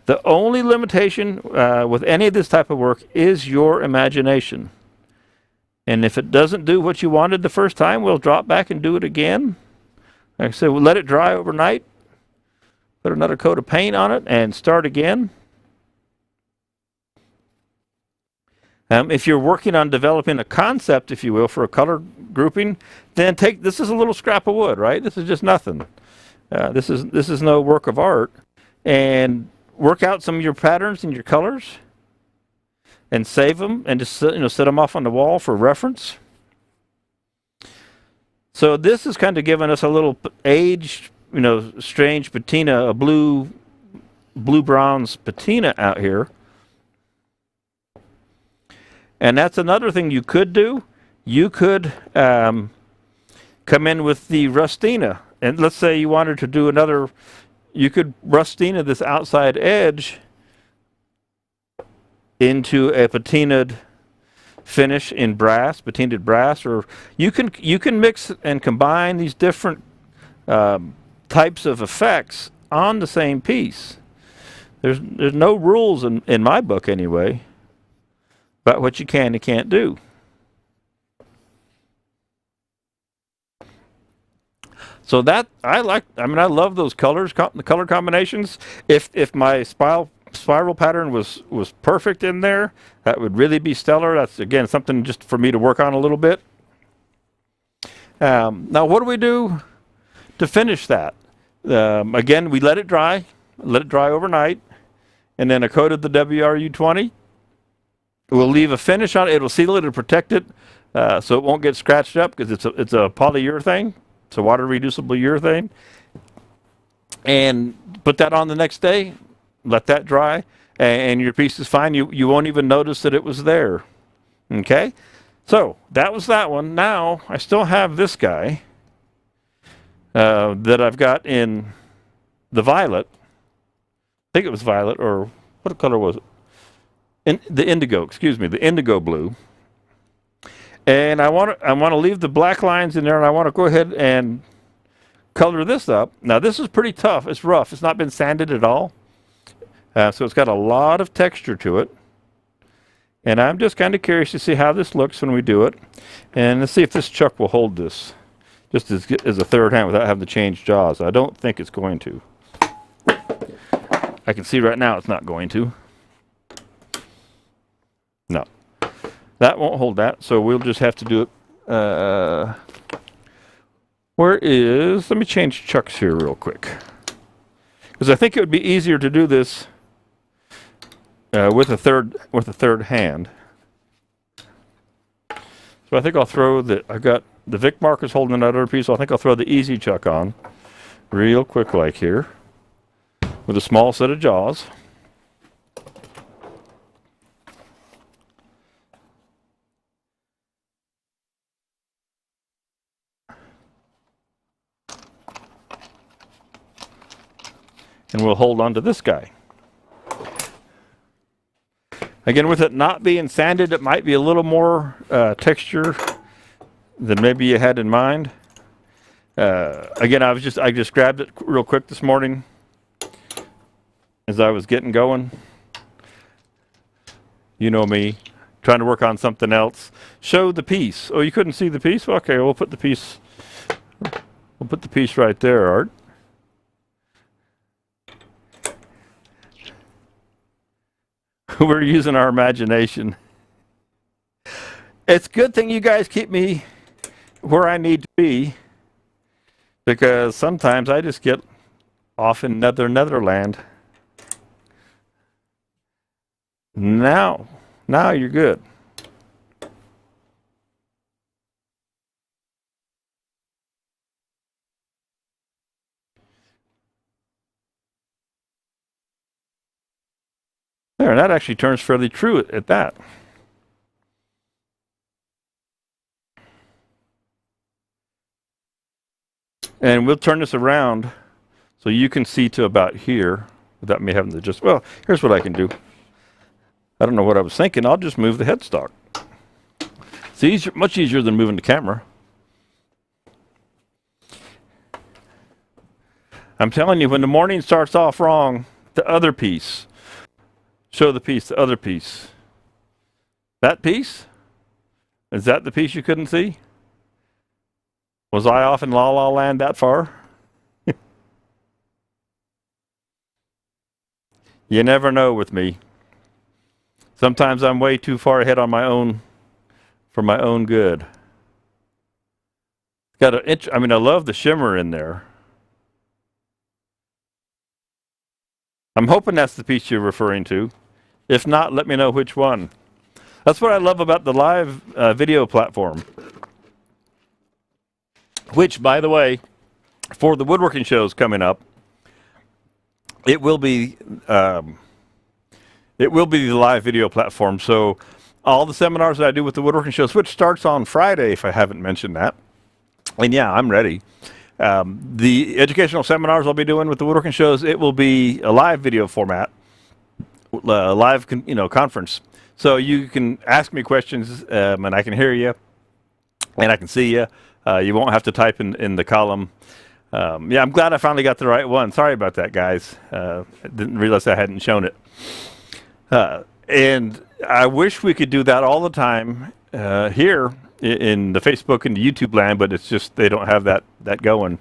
The only limitation with any of this type of work is your imagination. And if it doesn't do what you wanted the first time, we'll drop back and do it again. Like I said, we'll let it dry overnight, put another coat of paint on it, and start again. If you're working on developing a concept, if you will, for a color grouping, then this is a little scrap of wood, right? This is just nothing. This is no work of art. And work out some of your patterns and your colors and save them and just set them off on the wall for reference. So this is kind of giving us a little aged, strange patina, a blue bronze patina out here. And that's another thing you could do. You could come in with the rustina, and let's say you wanted to do another. You could rustina this outside edge into a patinaed finish in brass, patinaed brass, or you can mix and combine these different types of effects on the same piece. There's no rules in my book anyway about what you can and can't do. So that I love those colors, the color combinations. If my spiral pattern was perfect in there, that would really be stellar. That's again something just for me to work on a little bit. Now what do we do to finish that? Again, we let it dry overnight, and then I coated the WRU-20. We'll leave a finish on it. It'll seal it and protect it, so it won't get scratched up because it's a polyurethane. It's a water reducible urethane. And put that on the next day, let that dry, and your piece is fine. You won't even notice that it was there. Okay? So that was that one. Now I still have this guy that I've got in the violet. I think it was violet, or what color was it? The indigo, the indigo blue. And I want to leave the black lines in there, and I want to go ahead and color this up. Now this is pretty tough. It's rough. It's not been sanded at all. So it's got a lot of texture to it. And I'm just kind of curious to see how this looks when we do it. And let's see if this chuck will hold this just as a third hand without having to change jaws. I don't think it's going to. I can see right now it's not going to. No. That won't hold that, so we'll just have to do it. Let me change chucks here real quick. Because I think it would be easier to do this with a third hand. So I think I'll throw I've got the Vic markers holding another piece, so I think I'll throw the easy chuck on real quick like here with a small set of jaws. And we'll hold on to this guy. Again, with it not being sanded, it might be a little more texture than maybe you had in mind. Again, I just grabbed it real quick this morning as I was getting going. You know me, trying to work on something else. Show the piece. Oh, you couldn't see the piece? Okay, we'll put the piece right there, Art. We're using our imagination. It's a good thing you guys keep me where I need to be, because sometimes I just get off in Netherland. Now you're good. There, and that actually turns fairly true at that. And we'll turn this around so you can see to about here without me having to just, well, here's what I can do. I don't know what I was thinking. I'll just move the headstock. It's easier, much easier than moving the camera. I'm telling you, when the morning starts off wrong, the other piece. Show the piece, the other piece. That piece? Is that the piece you couldn't see? Was I off in La La Land that far? You never know with me. Sometimes I'm way too far ahead on my own, for my own good. Got a, I mean, I love the shimmer in there. I'm hoping that's the piece you're referring to. If not, let me know which one. That's what I love about the live video platform. Which, by the way, for the woodworking shows coming up, it will be the live video platform. So all the seminars that I do with the woodworking shows, which starts on Friday, if I haven't mentioned that. And yeah, I'm ready. The educational seminars I'll be doing with the woodworking shows, it will be a live video format, live conference. So you can ask me questions, and I can hear you, and I can see you. You won't have to type in the column. Yeah, I'm glad I finally got the right one. Sorry about that, guys. I didn't realize I hadn't shown it. And I wish we could do that all the time here in the Facebook and the YouTube land, but it's just they don't have that going.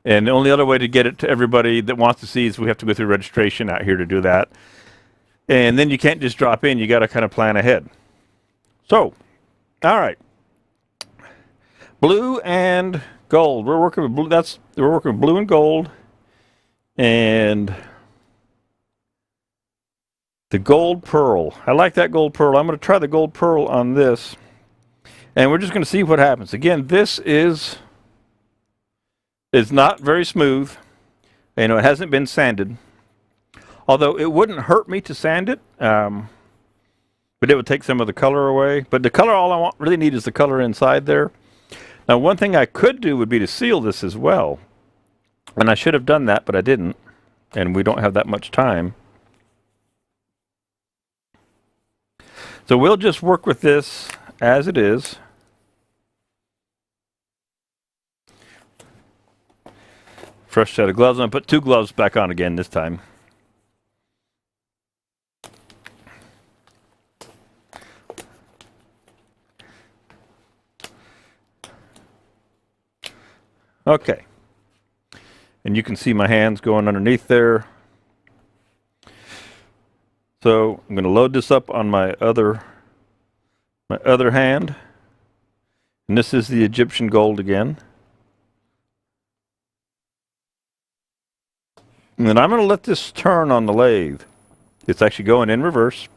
And the only other way to get it to everybody that wants to see is we have to go through registration out here to do that. And then you can't just drop in. You got to kind of plan ahead. So, all right. Blue and gold. We're working with blue. We're working with blue and gold, and the gold pearl. I like that gold pearl. I'm going to try the gold pearl on this, and we're just going to see what happens. Again, this is not very smooth. You know, it hasn't been sanded. Although it wouldn't hurt me to sand it, but it would take some of the color away. But the color, all I really need is the color inside there. Now, one thing I could do would be to seal this as well. And I should have done that, but I didn't. And we don't have that much time. So we'll just work with this as it is. Fresh set of gloves. I'm going to put 2 gloves back on again this time. Okay, and you can see my hands going underneath there. So I'm going to load this up on my other hand, and this is the Egyptian gold again. And then I'm going to let this turn on the lathe. It's actually going in reverse.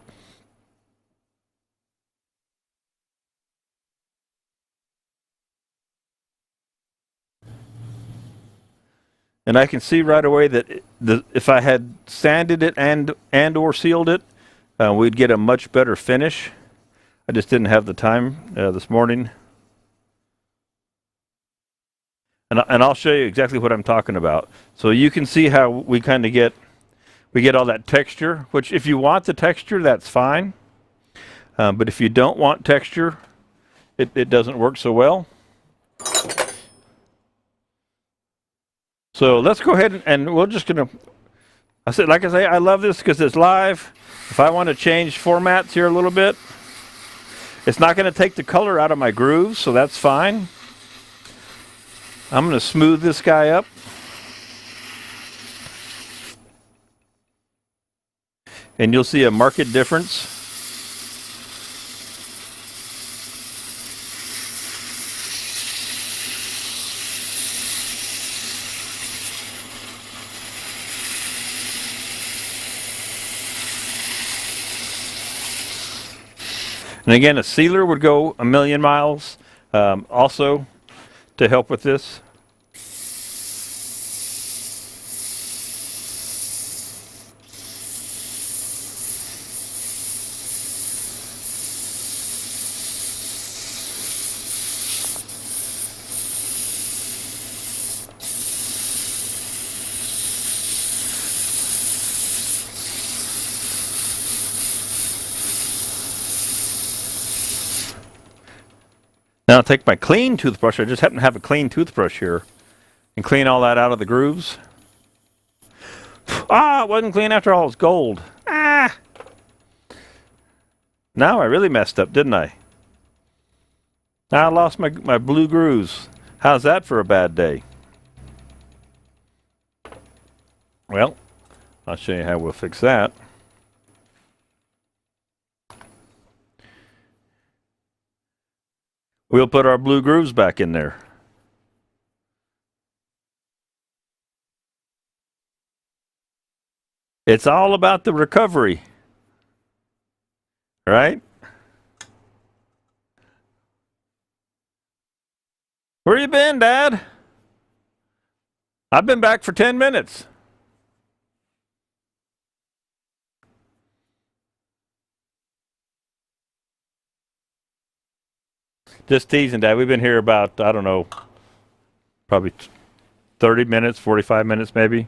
And I can see right away that if I had sanded it and or sealed it, we'd get a much better finish. I just didn't have the time this morning. And I'll show you exactly what I'm talking about. So you can see how we kind of get all that texture, which if you want the texture, that's fine. But if you don't want texture, it doesn't work so well. So let's go ahead and we're just going to, like I say, I love this because it's live. If I want to change formats here a little bit, it's not going to take the color out of my grooves, so that's fine. I'm going to smooth this guy up. And you'll see a marked difference. And again, a sealer would go 1,000,000 miles also to help with this. Now I'll take my clean toothbrush. I just happen to have a clean toothbrush here. And clean all that out of the grooves. Ah, it wasn't clean after all. It's gold. Ah! Now I really messed up, didn't I? Now I lost my blue grooves. How's that for a bad day? Well, I'll show you how we'll fix that. We'll put our blue grooves back in there. It's all about the recovery, right? Where you been, Dad? I've been back for 10 minutes. Just teasing, Dad. We've been here about, I don't know, probably 30 minutes, 45 minutes maybe.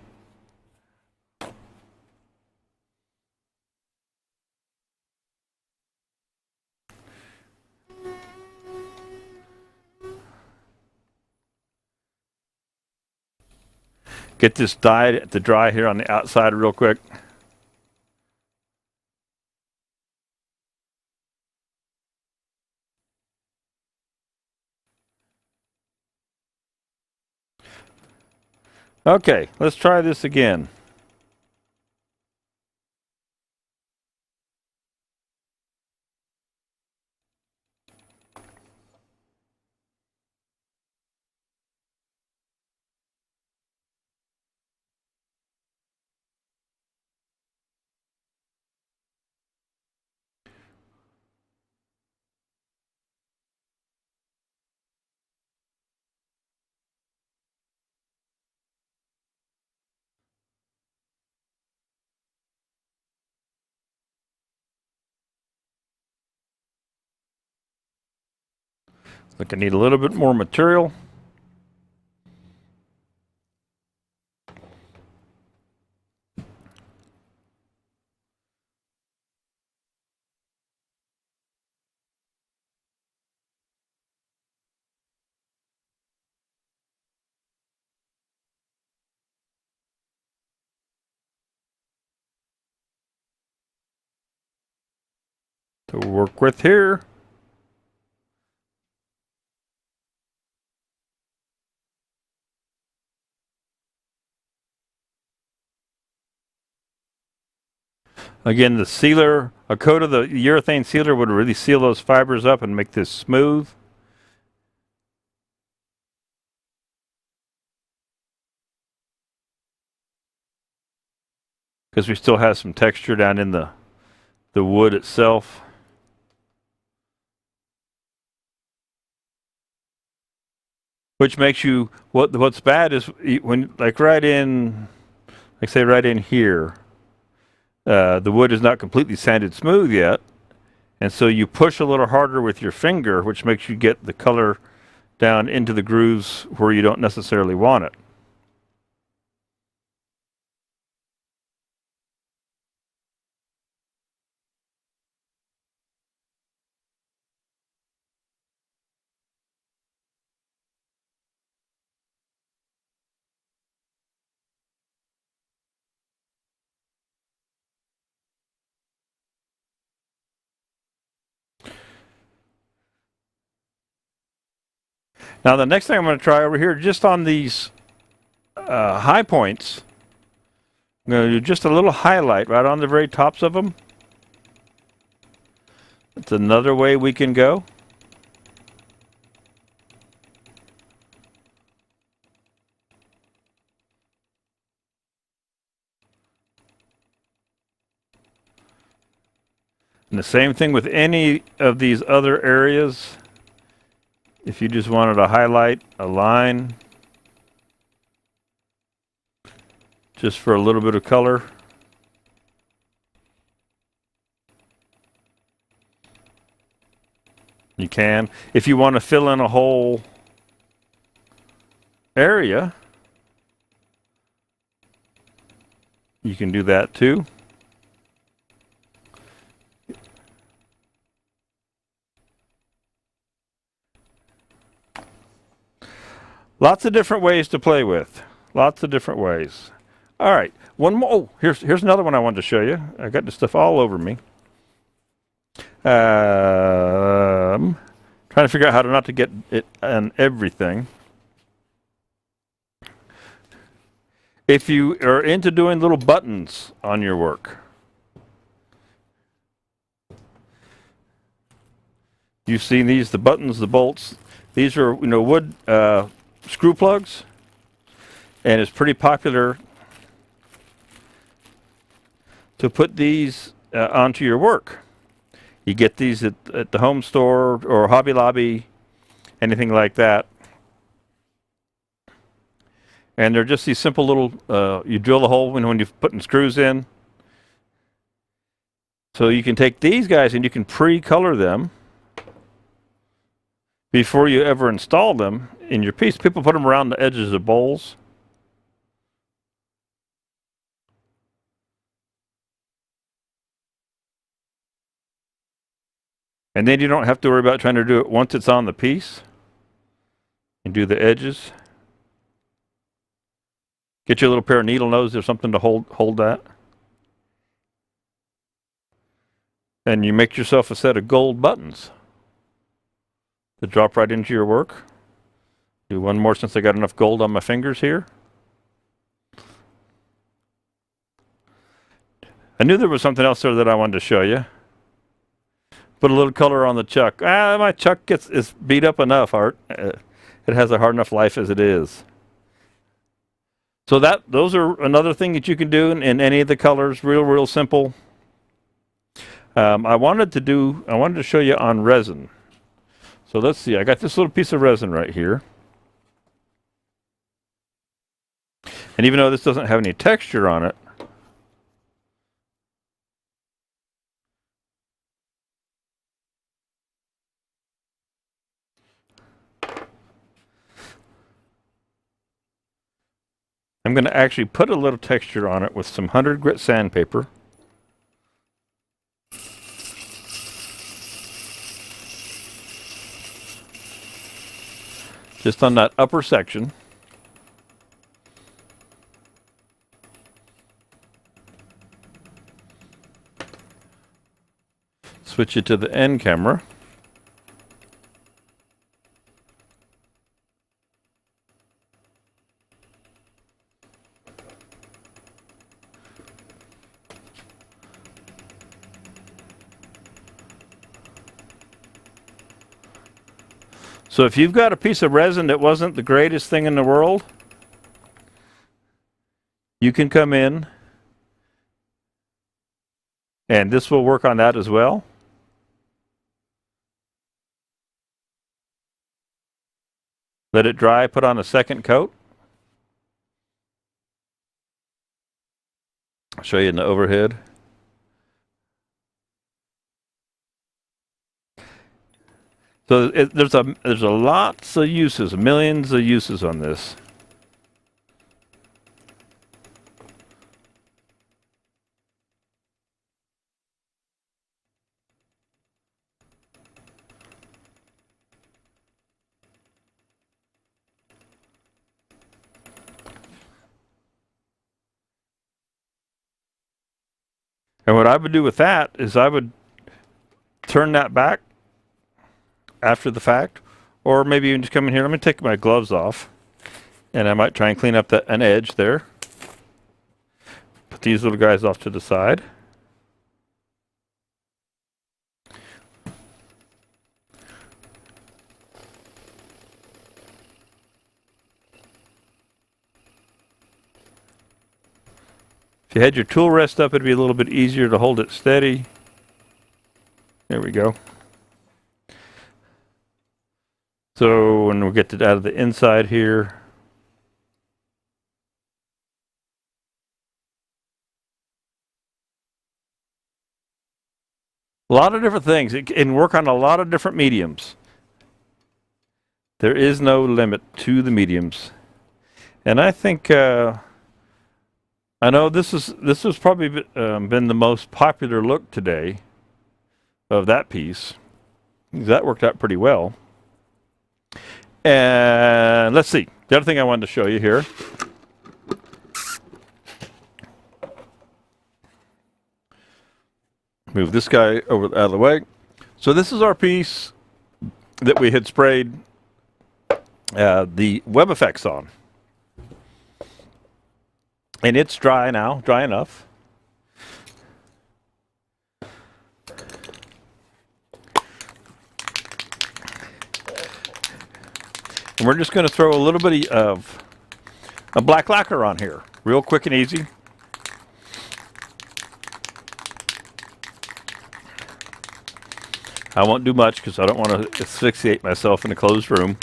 Get this dye to dry here on the outside real quick. Okay, let's try this again. Like I need a little bit more material. To work with here. Again, the sealer, a coat of the urethane sealer would really seal those fibers up and make this smooth. Because we still have some texture down in the wood itself. Which makes you, what's bad is when, like right in, like say right in here, the wood is not completely sanded smooth yet. And so you push a little harder with your finger, which makes you get the color down into the grooves where you don't necessarily want it. Now the next thing I'm going to try over here, just on these high points, I'm going to do just a little highlight right on the very tops of them. That's another way we can go. And the same thing with any of these other areas. If you just wanted to highlight a line, just for a little bit of color. You can. If you want to fill in a whole area, you can do that too. Lots of different ways to play with. Lots of different ways. All right, one more. Oh, here's another one I wanted to show you. I got this stuff all over me. Trying to figure out how to not to get it on everything. If you are into doing little buttons on your work, you've seen these, the buttons, the bolts. These are, wood screw plugs, and it's pretty popular to put these onto your work. You get these at the home store or Hobby Lobby, anything like that. And they're just these simple little, you drill the hole when you're putting screws in. So you can take these guys and you can pre-color them before you ever install them in your piece. People put them around the edges of bowls. And then you don't have to worry about trying to do it once it's on the piece. You do the edges. Get you a little pair of needle nose or something to hold that. And you make yourself a set of gold buttons that drop right into your work. Do one more since I got enough gold on my fingers here. I knew there was something else there that I wanted to show you. Put a little color on the chuck. My chuck is beat up enough, Art. It has a hard enough life as it is. So those are another thing that you can do in any of the colors. Real simple. I wanted to show you on resin. So let's see. I got this little piece of resin right here. And even though this doesn't have any texture on it, I'm going to actually put a little texture on it with some 100 grit sandpaper. Just on that upper section. Switch it to the end camera. So if you've got a piece of resin that wasn't the greatest thing in the world, you can come in and this will work on that as well. Let it dry, put on a second coat. I'll show you in the overhead. So there's a lots of uses, millions of uses on this. And what I would do with that is I would turn that back after the fact, or maybe even just come in here. Let me take my gloves off, and I might try and clean up an edge there. Put these little guys off to the side. If you had your tool rest up, it'd be a little bit easier to hold it steady. There we go. So when we get it out of the inside here, a lot of different things. It can work on a lot of different mediums. There is no limit to the mediums. And I think, I know this has probably been the most popular look today of that piece. That worked out pretty well. And let's see. The other thing I wanted to show you here, move this guy over out of the way. So this is our piece that we had sprayed the web effects on. And it's dry now, dry enough. And we're just going to throw a little bit of a black lacquer on here, real quick and easy. I won't do much because I don't want to asphyxiate myself in a closed room.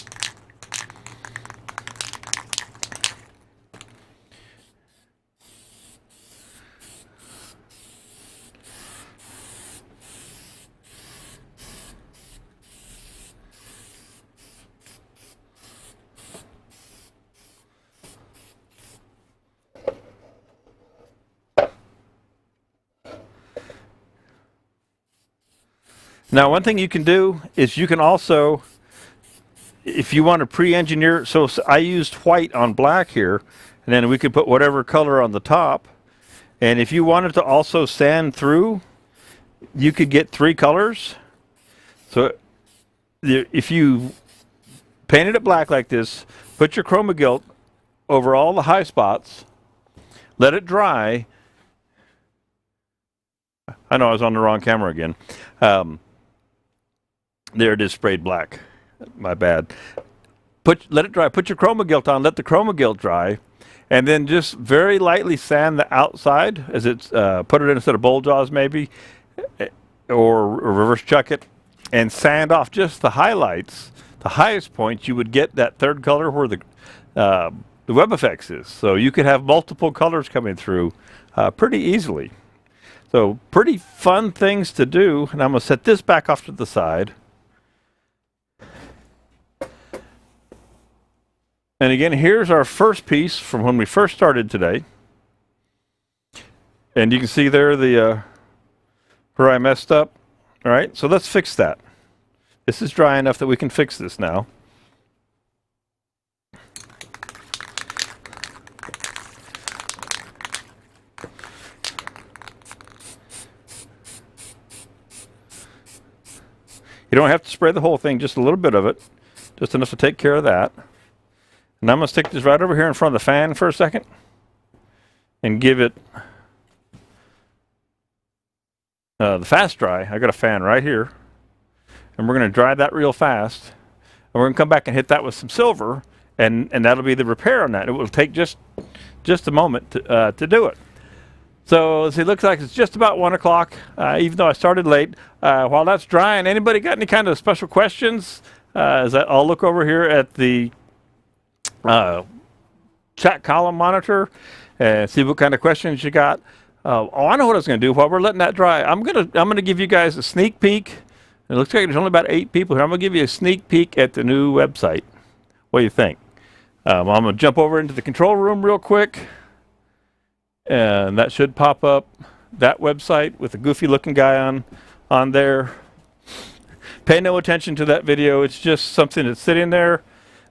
Now, one thing you can do is you can also, if you want to pre-engineer, so I used white on black here, and then we could put whatever color on the top. And if you wanted to also sand through, you could get 3 colors. So if you painted it black like this, put your chroma gilt over all the high spots, let it dry. I know I was on the wrong camera again. There it is, sprayed black. My bad. Let it dry. Put your chroma gilt on. Let the chroma gilt dry, and then just very lightly sand the outside as it's put it in a set of bowl jaws maybe, or reverse chuck it, and sand off just the highlights, the highest points. You would get that third color where the web effects is. So you could have multiple colors coming through pretty easily. So pretty fun things to do. And I'm going to set this back off to the side. And again, here's our first piece from when we first started today. And you can see there the where I messed up. All right, so let's fix that. This is dry enough that we can fix this now. You don't have to spray the whole thing, just a little bit of it, just enough to take care of that. And I'm going to stick this right over here in front of the fan for a second and give it the fast dry. I got a fan right here, and we're going to dry that real fast. And we're going to come back and hit that with some silver, and that'll be the repair on that. It will take just a moment to do it. So it looks like it's just about 1 o'clock, even though I started late. While that's drying, anybody got any kind of special questions? I'll look over here at the chat column monitor and see what kind of questions you got. I know what I was going to do while we're letting that dry. I'm gonna give you guys a sneak peek. It looks like there's only about 8 people here. I'm gonna give you a sneak peek at the new website. What do you think? I'm gonna jump over into the control room real quick, and that should pop up that website with a goofy looking guy on there. Pay no attention to that video. It's just something that's sitting there.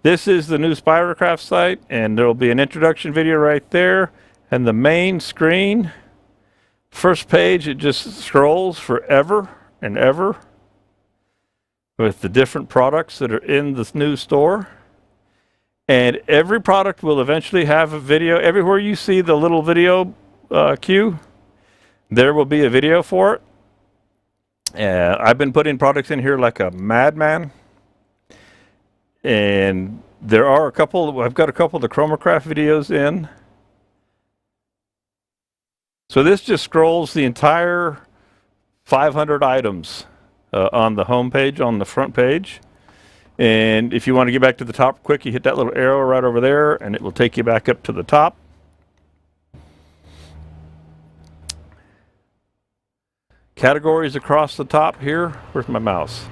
This is the new Spirocraft site, and there will be an introduction video right there. And the main screen, first page, it just scrolls forever and ever with the different products that are in this new store. And every product will eventually have a video. Everywhere you see the little video queue, there will be a video for it. I've been putting products in here like a madman. And there are I've got a couple of the Chromacraft videos in. So this just scrolls the entire 500 items on the home page, on the front page. And if you want to get back to the top quick, you hit that little arrow right over there, and it will take you back up to the top. Categories across the top here. Where's my mouse?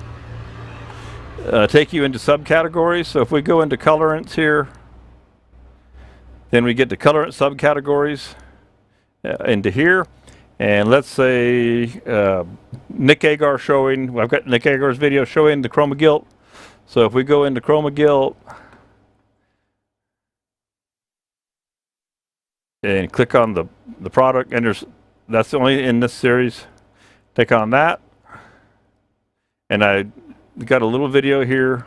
Take you into subcategories. So if we go into colorants here, then we get to colorant subcategories into here. And let's say Nick Agar showing, well, I've got Nick Agar's video showing the chroma gilt. So if we go into chroma gilt, and click on the product, and that's only in this series. Click on that, and I got a little video here,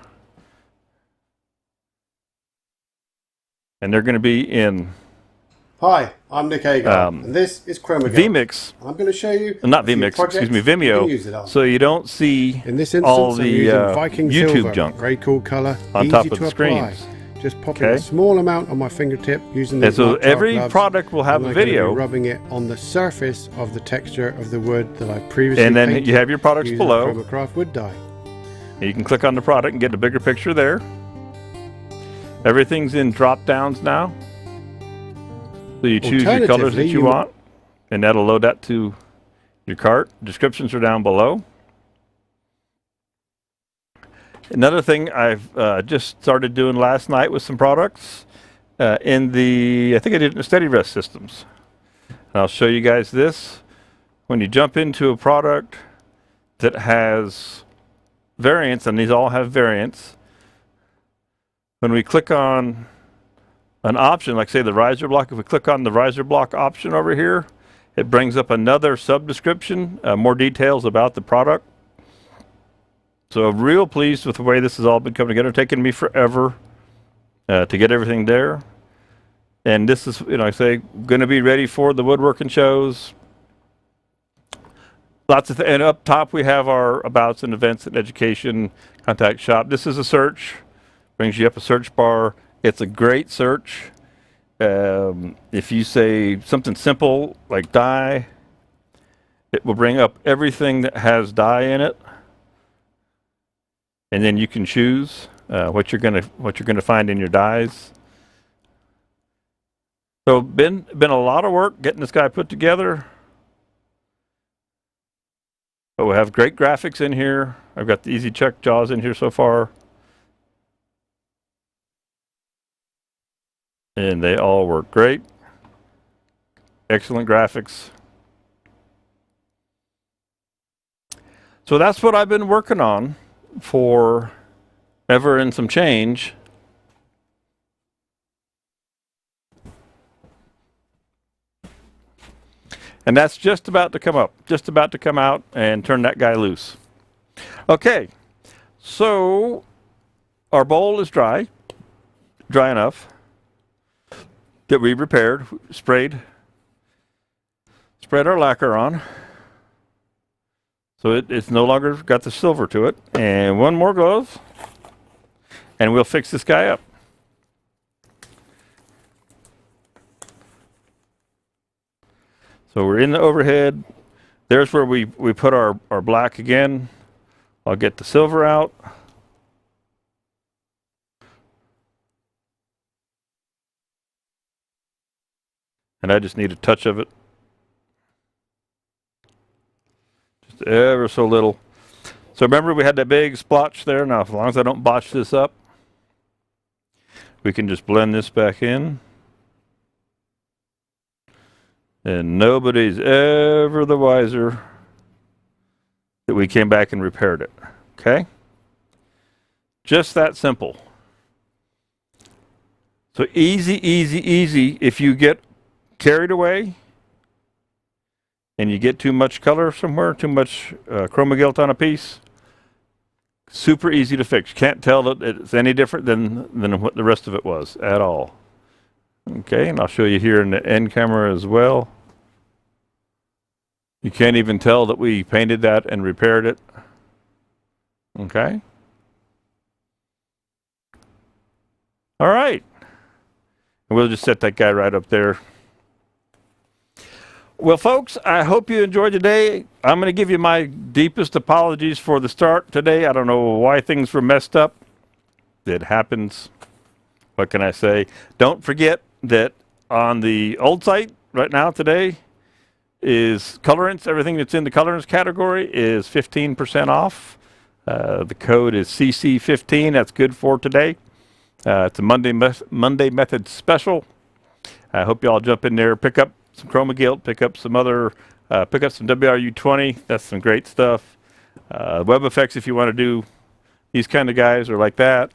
and they're going to be in. Hi, I'm Nick Agar, and this is Chroma vMix. I'm going to show you not vMix, excuse me, Vimeo, so you don't see in this instance, all the Viking YouTube silver, junk. Very cool color, on easy top of to the apply. screens. Just popping a small amount on my fingertip using And these so gloves, every product will have a video, rubbing it on the surface of the texture of the wood that I previously and then you have your products below. Chromacraft wood dye. You can click on the product and get a bigger picture there. Everything's in drop downs now, so you choose your colors that you want, and that'll load that to your cart. Descriptions are down below. Another thing I've just started doing last night with some products I think I did it in the Steady Rest systems. And I'll show you guys this. When you jump into a product that has variants, and these all have variants, when we click on an option, like say the riser block, if we click on the riser block option over here, it brings up another sub-description, more details about the product. So real pleased with the way this has all been coming together. Taking me forever to get everything there. And this is, I say, going to be ready for the woodworking shows. Lots of and up top we have our abouts and events and education, contact shop. This is a search. Brings you up a search bar. It's a great search. If you say something simple like dye, it will bring up everything that has dye in it. And then you can choose what you're gonna find in your dyes. So been a lot of work getting this guy put together. But we have great graphics in here. I've got the Easy Check jaws in here so far, and they all work great. Excellent graphics. So that's what I've been working on for ever and some change. And that's just about to come up, just about to come out and turn that guy loose. Okay, so our bowl is dry enough that we repaired, spread our lacquer on. So it's no longer got the silver to it. And one more goes, and we'll fix this guy up. So we're in the overhead. There's where we put our black again. I'll get the silver out. And I just need a touch of it. Just ever so little. So remember we had that big splotch there. Now as long as I don't botch this up, we can just blend this back in. And nobody's ever the wiser that we came back and repaired it. Okay? Just that simple. So easy, easy, easy. If you get carried away and you get too much color somewhere, too much chroma gilt on a piece, super easy to fix. Can't tell that it's any different than what the rest of it was at all. Okay, and I'll show you here in the end camera as well. You can't even tell that we painted that and repaired it. Okay. All right. And we'll just set that guy right up there. Well, folks, I hope you enjoyed today. I'm going to give you my deepest apologies for the start today. I don't know why things were messed up. It happens. What can I say? Don't forget that on the old site right now today is colorants. Everything that's in the colorants category is 15% off. The code is CC15. That's good for today. It's a Monday Method special. I hope you all jump in there, pick up some chroma gilt, pick up some WRU20. That's some great stuff. Web effects if you want to do these kind of guys or like that.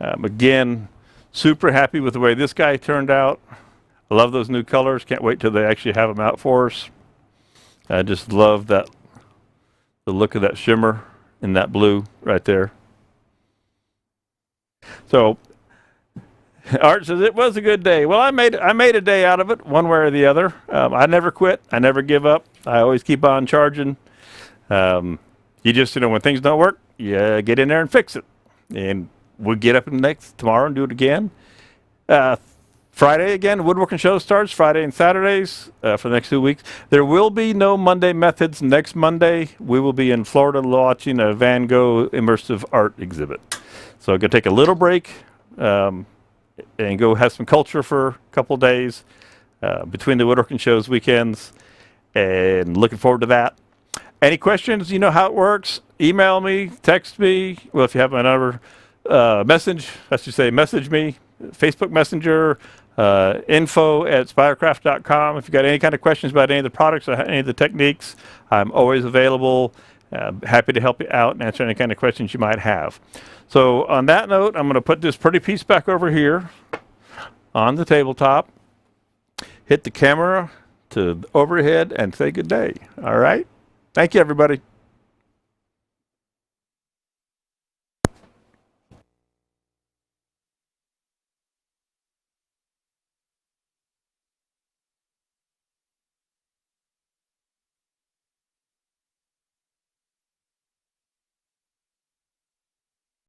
Again, super happy with the way this guy turned out. I love those new colors. Can't wait till they actually have them out for us. I just love the look of that shimmer in that blue right there. So Art says it was a good day. Well, I made a day out of it, one way or the other. I never quit. I never give up. I always keep on charging. You just, when things don't work, you get in there and fix it. And we'll get up tomorrow and do it again. Friday again, woodworking show starts Friday and Saturdays for the next 2 weeks. There will be no Monday Methods next Monday. We will be in Florida watching a Van Gogh immersive art exhibit. So I'm going to take a little break and go have some culture for a couple of days between the woodworking shows weekends, and looking forward to that. Any questions? You know how it works. Email me, text me. Well, if you have my number, message me, Facebook Messenger, info@spirecraft.com. If you've got any kind of questions about any of the products or any of the techniques, I'm always available. Happy to help you out and answer any kind of questions you might have. So on that note, I'm going to put this pretty piece back over here on the tabletop, hit the camera to overhead, and say good day. All right? Thank you, everybody.